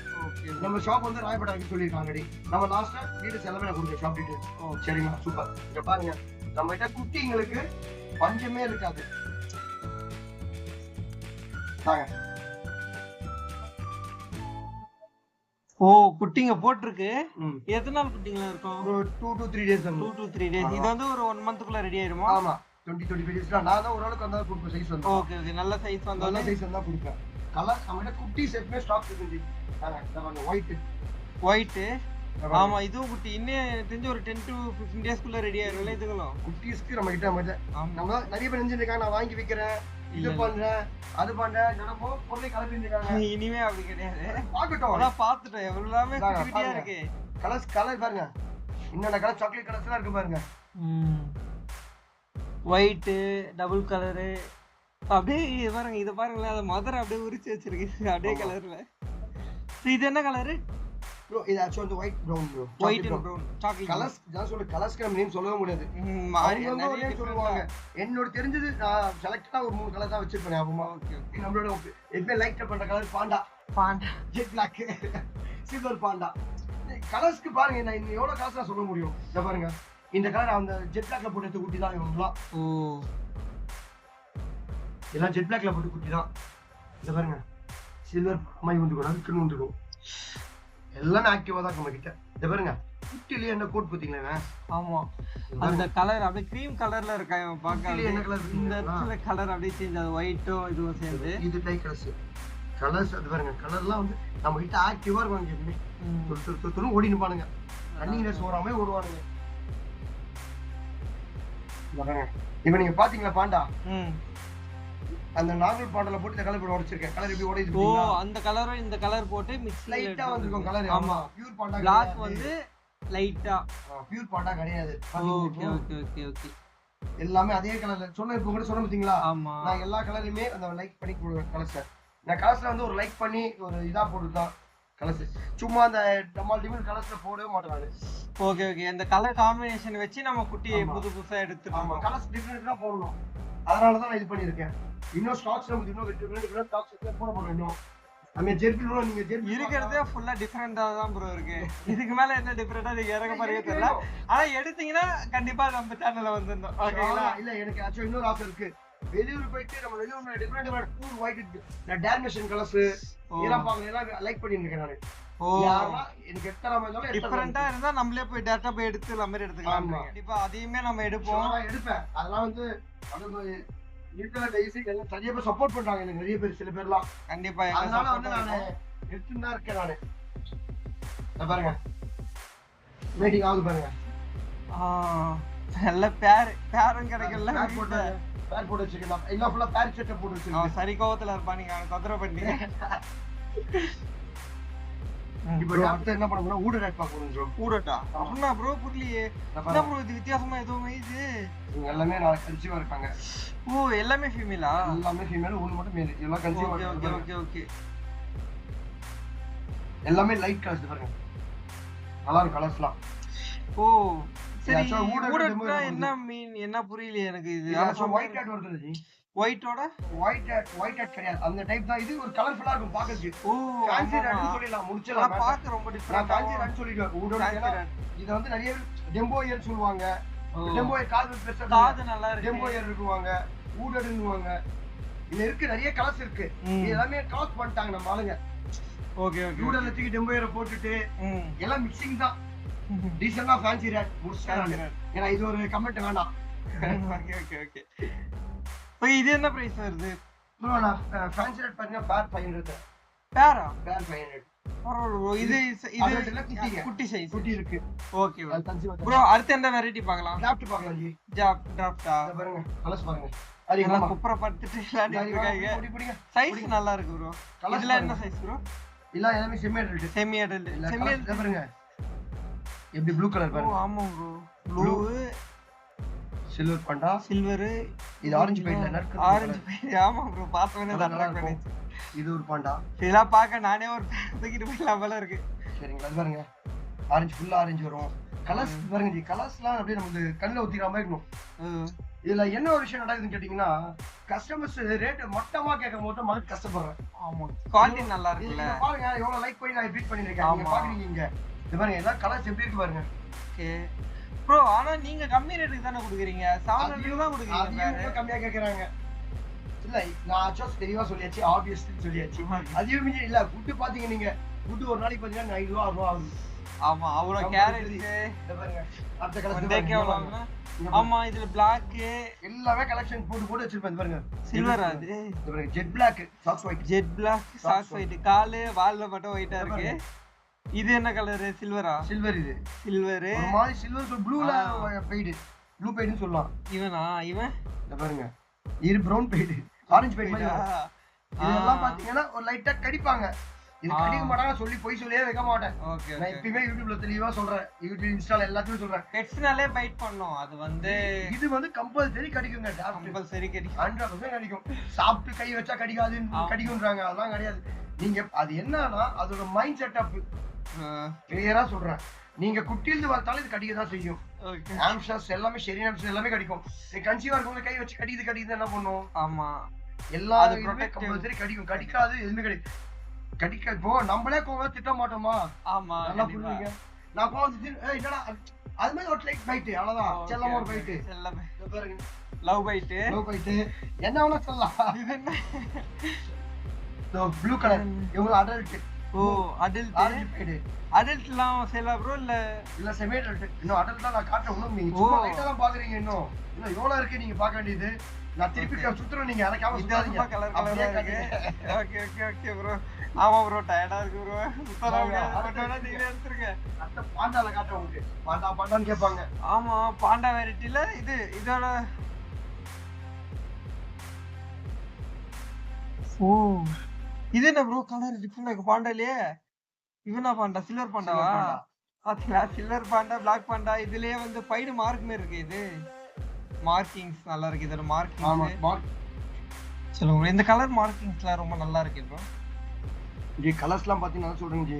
நம்ம ஷாப் வந்து ராயப்பேட்டை இருக்கு சொல்லிருக்காங்க. நம்ம லாஸ்டா டீடைல்ஸ் எல்லாமே நான் கொடுத்தேன் ஷாப் டீடைல்ஸ். சரிங்களா? சூப்பர். இங்க பாருங்க நம்ம கிட்ட குட்டிங்களுக்கு பஞ்சமே இருக்காது. வாங்க. ஓ குட்டிங்க போட்டுருக்கு. எத்தனை நாள் குட்டிங்களா இருக்கும்? 2 to 3 days. 2 to 3 days. இது வந்து ஒரு 1 monthக்குள்ள ரெடி ஆயிருமா? ஆமா 20-25 days தான். நான் தான் ஓரளவுக்கு வந்தா கொடுப்பேன் சைஸ் வந்து. Okay okay. நல்ல சைஸ் வந்தா நல்ல சைஸ் வந்தா கொடுப்பேன். கலர் நம்மட்ட குட்டி செட்மே ஸ்டாக் இருக்கு. பாருங்க ஒயிட். ஆமா இதுவும் குட்டி. இன்னும் தெரிஞ்ச ஒரு 10 to 15 டேஸ்க்குள்ள ரெடி ஆயிரும்ல இதுகளும். குட்டிஸ்க்கு நம்ம கிட்ட நம்ம நிறைய பேர் நினைச்சிருக்காங்க நான் வாங்கி விக்கிறேன், இது பண்றேன், அது பண்றேன். நடப்போ பொருளை கலப்பிருக்காங்க. இனிமே அப்படி கிடையாது. பாக்கட்டும். அதான் பாத்துட்டேன். எல்லாமே குட்டியா இருக்கு. கலர் பாருங்க. இன்னொரு கலர் சாக்லேட் கலர்ஸ்லாம் இருக்கு பாருங்க. White double colour. அப்படியே பாருங்க. இத பாருங்களேன். அந்த மதர் அப்படியே உரிச்சு வச்சிருக்கு அப்படியே கலர்ல. இது என்ன கலர் ப்ரோ? இது ஆக்சுவலி வந்து white brown bro. White and brown chocolate colours. நான் சொல்ற கலர்ஸ்க்கு நம்ம நேம் சொல்லவே முடியாது. அவங்க நிறைய சொல்லுவாங்க. என்னோட தெரிஞ்சது நான் செலக்டடா ஒரு 3 கலர் தான் வச்சிருப்பேன். ஆமா ஓகே ஓகே. நம்மளோட எப்பவே லைக் பண்ற colour panda, jet black, silver panda. கலர்ஸ்க்கு பாருங்க நான் இன்னும் எவ்வளவு கலர்ஸ் நான் சொல்ல முடியும். இத பாருங்க. இந்த கலர் அந்த ஜெட் பிளாக்ல போட்டு எடுத்த குட்டி தான் இவங்கலாம். ஓ எல்லாம் ஜெட் பிளாக்ல போட்டு குட்டி தான். இத பாருங்க. சில்வர் மை வந்து கூட இருக்குன்னு இருக்கும். எல்லாமே ஆக்டிவா தான் நம்ம கிட்ட. இத பாருங்க குட்டிலேயே என்ன கோட் பாத்தீங்களா? ஆமா அந்த கலர் அப்படியே கிரீம் கலர்ல இருக்கா இவன் பார்க்க. என்ன கலர்? இந்த இடத்துல கலர் அப்படியே சேஞ்ச் ஆகுது, ஒயிட்டும் இதுவும் சேர்ந்து. இது டை கலர்ஸ் அது பாருங்க. கலர்லாம் வந்து நம்ம கிட்ட ஆக்டிவா இருக்கும். எப்பவுமே தொட்டு ஓடி நிப்பானுங்க, ரன்னிங் ரேஸ் ஓடாம ஓடுவானுங்க. இப்ப நீங்க பாத்தீங்களா பாண்டா, அந்த நார்மல் பாண்டல போட்டு இந்த கலர் போட்டு உடைச்சிருக்கேன். கலர் எப்படி ஓடிது? ஓ அந்த கலரும் இந்த கலர் போட்டு மிக்ஸ் லைட்டா வந்திருக்கும் கலர். ஆமா பியூர் பாண்டா. பிளாக் வந்து லைட்டா பியூர் பாண்டா கிடையாது. Okay okay okay okay. எல்லாமே அதே கலர்ல சொன்ன. இப்ப கூட சொன்ன பாத்தீங்களா? ஆமா நான் எல்லா கலருமே அந்த லைக் பண்ணி போடுவேன் கலர்ஸ். நான் கலர்ஸ்ல வந்து ஒரு லைக் பண்ணி ஒரு இதா போட்டுதான் கலர்ஸ். சும்மா அந்த டமால் டிமில் கலர்ஸ்ல போடவே மாட்டாங்க. Okay okay. அந்த கலர் காம்பினேஷன் வச்சு நம்ம குட்டி புது புதுசா எடுத்துட்டோம். கலர்ஸ் டிஃபரெண்டா போடணும். அதனால தான் நான் இது பண்ணிருக்கேன். இன்னும் ஸ்டாக்ஸ் நமக்கு இன்னும் டிஃபரெண்ட் ஸ்டாக்ஸ் போட போறோம். இன்னும் நம்ம ஜெர்பிலோ நீங்க ஜெர்பி இருக்கிறதே ஃபுல்லா டிஃபரெண்டா தான் ப்ரோ இருக்கு. இதுக்கு மேல என்ன டிஃபரெண்டா நீங்க இறங்க போறீங்க தெரியல. ஆனா எடுத்தீங்கன்னா கண்டிப்பா நம்ம சேனல்ல வந்துடணும். ஓகேங்களா? இல்ல எனக்கு ஆக்சுவலா இன்னொரு ஆசை இருக்கு. வெளியூர் போயிட்டு நம்ம வெளியூர்ல டிஃபரெண்ட் ஃபுல் ஒயிட் நான் டால்மேஷன் கலர்ஸ் இதெல்லாம் பாக்க எல்லாம் லைக் பண்ணிருக்கேன் நானு. யாரா எனக்கு எத்தனை மாதிரி டிஃபரெண்டா இருந்தா நம்மளே போய் டேட்டா போய் எடுத்து நம்ம மாதிரி எடுத்துக்கலாம். கண்டிப்பா அதையுமே நம்ம எடுப்போம். எடுப்பேன். அதெல்லாம் வந்து அது இருக்கிற டைசிக் எல்லாம் நிறைய பேர் சப்போர்ட் பண்றாங்க எனக்கு. நிறைய பேர் சில பேர்லாம் கண்டிப்பா. அதனால வந்து நான் எடுத்துட்டு தான் இருக்கேன் நானு. பாருங்க மீட்டிங் ஆகுது பாருங்க. நல்ல பேரும் கிடைக்கல. பேர் போட்டு வச்சிருக்கேன். எல்லாம் ஃபுல்லா பேர் செட்டப் போட்டு வச்சிருக்கேன். சரி கோவத்துல இருப்பா நீங்க தொந்தரவு பண்ணீங்க. இப்போ அடுத்து என்ன பண்ண போறோம்? ஊட ரேட் பார்க்கணும் ப்ரோ. ஊடட்டா அப்படினா ப்ரோ புரியலையே. என்ன ப்ரோ இது வித்தியாசமா எதுவுமே இது? எல்லாமே நான் கன்சீவா இருக்காங்க. ஓ எல்லாமே ஃபீமேலா? எல்லாமே ஃபீமேல், ஒன்னு மட்டும் மேல். எல்லாம் கன்சீவா. Okay okay okay. எல்லாமே லைட் கலர்ஸ் பாருங்க. நல்லா இருக்கு கலர்ஸ்லாம். ஓ சரி. ஊடட்டா என்ன மீன் என்ன புரியலையே எனக்கு இது. ஒயிட் ஹேட் வருது ஜி. ஒயிட்டோட ஒயிட் ஹேட் கிடையாது. அந்த டைப் தான் இது. ஒரு கலர்ஃபுல்லா இருக்கும் பாக்கிறதுக்கு. ஓ ஃபேன்சி ஹேட்னு சொல்லலாம். முடிச்சலாம். பாக்க ரொம்ப டிஃபரெண்டா. நான் ஃபேன்சி ஹேட் சொல்லிடுவேன். ஊடோட இத வந்து நிறைய டெம்போ இயர் சொல்லுவாங்க. டெம்போ இயர் காது பெருசா காது நல்லா இருக்கு. டெம்போ இயர் இருக்குவாங்க. ஊடடுன்னுவாங்க. இதுல இருக்கு நிறைய கலர்ஸ் இருக்கு. இது எல்லாமே கிராஸ் பண்ணிட்டாங்க நம்ம ஆளுங்க. Okay okay. ஊடல தூக்கி டெம்போ இயர் போட்டுட்டு எல்லாம் மிக்சிங் தான். டீசன்ட்டா ஃபேன்சி ஹேட் முடிச்சாங்க. ஏன்னா இது ஒரு கமெண்ட் வேண்டாம். Okay okay okay. இப்போ இது என்ன பிரைஸ் வருது? ப்ரோ நான் ஃபேன்சி ஹேட் பாத்தீங்கன்னா பேர் 500. பேரா? பேர் 500. இது குட்டி சைஸ் குட்டி இருக்கு. Okay bro. அடுத்து என்ன வெரைட்டி பார்க்கலாம்? டிராஃப்ட் பார்க்கலாம் ஜி. டிராஃப்டா பாருங்க கலர்ஸ் பாருங்க. அதுல குப்புற படுத்துட்டு இருக்காங்க. சைஸ் நல்லா இருக்கு ப்ரோ. இதுல என்ன சைஸ் ப்ரோ? இல்ல எல்லாமே செமி அடல்ட். செமி அடல்ட் பாருங்க. எப்படி ப்ளூ கலர் பாருங்க. ஓ ஆமா bro. Blue silver panda. Silver. இது ஆரஞ்சு பெயிண்ட்ல நர்க். Orange paint. ஆமா ப்ரோ. பார்த்தவனே அட்ராக்ட் பண்ணிச்சு. இது ஒரு பாண்டா. இதெல்லாம் பார்க்க நானே ஒரு தூக்கிட்டு போயிடலாம் போல இருக்கு. சரிங்களா? அது பாருங்க. ஆரஞ்சு ஃபுல்லா ஆரஞ்சு வரும். கலர்ஸ் பாருங்க ஜி. கலர்ஸ்லாம் அப்படியே நமக்கு கண்ணுல ஊத்திக்கிற மாதிரி இருக்கணும். இதுல என்ன ஒரு விஷயம் நடக்குதுன்னு கேட்டீங்கன்னா, கஸ்டமர்ஸ் ரேட் மட்டமா கேட்கும் போது மகன் கஷ்டப்படுறேன். ஆமா குவாலிட்டி நல்லா இருக்குல்ல. பாருங்க எவ்வளவு லைக் பண்ணி நான் பீட் பண்ணிருக்கேன். நீங்க பாக்குறீங்க இங்க. இது பாருங்க எல்லாம் கலர்ஸ் எப்படி இருக்கு பாருங்க. Okay bro. ஆனா நீங்க கம்மி ரேட்டுக்கு தானே கொடுக்குறீங்க. 700 தான் கொடுக்குறீங்க. அது கம்மியா கேக்குறாங்க. இல்ல நான் அச்சோஸ் தெளிவா சொல்லியாச்சு. ஆப்வியஸ்லி சொல்லியாச்சு. அதுவும் மிஞ்சி இல்ல. ஃபுட் பாத்தீங்க நீங்க. ஃபுட் ஒரு நாளைக்கு பாத்தீங்கன்னா 5 ரூபா 6 ரூபா ஆகுது. ஆமா அவ்வளவு கேரட். இத பாருங்க. அடுத்த கலர் கேவலம்னா. ஆமா இதுல Black எல்லாமே கலெக்ஷன் போட்டு வச்சிருப்பேன் பாருங்க. சில்வர் அது. இது பாருங்க jet Black socks white. Jet Black socks white. கால் வால்ல மட்டும் ஒயிட்டா இருக்கு. இது என்ன கலர்? சில்வரா? சில்வர். இது சில்வர். ஒரு மாதிரி சில்வர் ப்ளூல பெய்டு. ப்ளூ பெய்டுன்னு சொல்லலாம். இவனா? இவன் இத பாருங்க. இது பிரவுன் பெய்டு. ஆரஞ்சு பெய்டு மாதிரி. இதெல்லாம் பாத்தீங்கன்னா ஒரு லைட்டா கடிப்பாங்க. இது கடிக்க மாட்டாங்க சொல்லி போய் சொல்லியே வைக்க மாட்டேன். ஓகே. நான் எப்பவுமே யூடியூப்ல தெளிவா சொல்றேன். யூடியூப் இன்ஸ்டால எல்லாத்தையும் சொல்றேன். பெட்ஸ்னாலே பைட் பண்ணோம். அது வந்து இது வந்து கம்பல்சரி கடிக்குங்க. கம்பல்சரி கடிக்கும். 100% கடிக்கும். சாப்பிட்டு கை வச்சா கடிக்காதுன்னு கடிக்கும்ன்றாங்க. அதெல்லாம் கிடையாது. நீங்க அது என்னன்னா அதோட மைண்ட் செட்டப் கிளியரா சொல்றேன். நீங்க குட்டியிலிருந்து வளர்த்தாலும் இது கடிக்க தான் செய்யும். ஆம்ஸ்டர்ஸ் எல்லாமே ஷெரி ஆம்ஸ்டர்ஸ் எல்லாமே கடிக்கும். நீ கன்சீவா இருக்கவங்க கை வச்சு கடிக்குது என்ன பண்ணும்? ஆமா எல்லா கம்பல்சரி கடிக்கும். கடிக்காது எதுவுமே கடிக்க. இப்போ நம்மளே கோவம் திட்ட மாட்டோமா? ஆமா நல்லா புரியுங்க. நான் கோவம் என்னடா அது மாதிரி ஒரு லைக் பைட் அவ்வளவுதான். செல்லமா ஒரு பைட். செல்லமே பாருங்க. Love byte. லவ் பைட் என்ன வேணா சொல்லலாம். இது என்ன? Blue colour. இவங்க அடல்ட். ஓ அடல்ட் ஆரஞ்சு பெய்டு அடல்ட்லாம் சேலா ப்ரோ இல்ல செமி அடல்ட். இன்னும் அடல்ட் தான் நான் காட்டுறேன். இன்னும் நீங்க சும்மா லைட்டா தான் பாக்குறீங்க. இன்னும் எவ்வளவு இருக்கு நீங்க பார்க்க வேண்டியது. நான் திருப்பி சுத்துறேன், நீங்க அரைக்காம சுத்தாதீங்க. கலர் கலரா இருக்கு. Okay okay okay bro. ஆமா ப்ரோ டயர்டா இருக்கு ப்ரோ. சுத்தறவங்க நீங்க எடுத்துருங்க. அடுத்த பாண்டால காட்டுறேன் உங்களுக்கு. பாண்டான்னு கேட்பாங்க. ஆமா பாண்டா வெரைட்டில இதோட ஓ இது என்ன ப்ரோ கலர் டிஃபரெண்டா இருக்கு பாண்டாலயே. இவனா பாண்டா சில்வர் பாண்டாவா? பாத்தீங்களா சில்வர் பாண்டா பிளாக் பாண்டா இதுலயே வந்து பைடு மார்க் மாதிரி இருக்கு. இது மார்க்கிங்ஸ் நல்லா இருக்கு. இதோட மார்க்கிங் சொல்லுங்க. இந்த கலர் மார்க்கிங்ஸ்லாம் ரொம்ப நல்லா இருக்கு ப்ரோ. ஜி கலர்ஸ்லாம் பாத்தீங்கன்னா சொல்றேன் ஜி,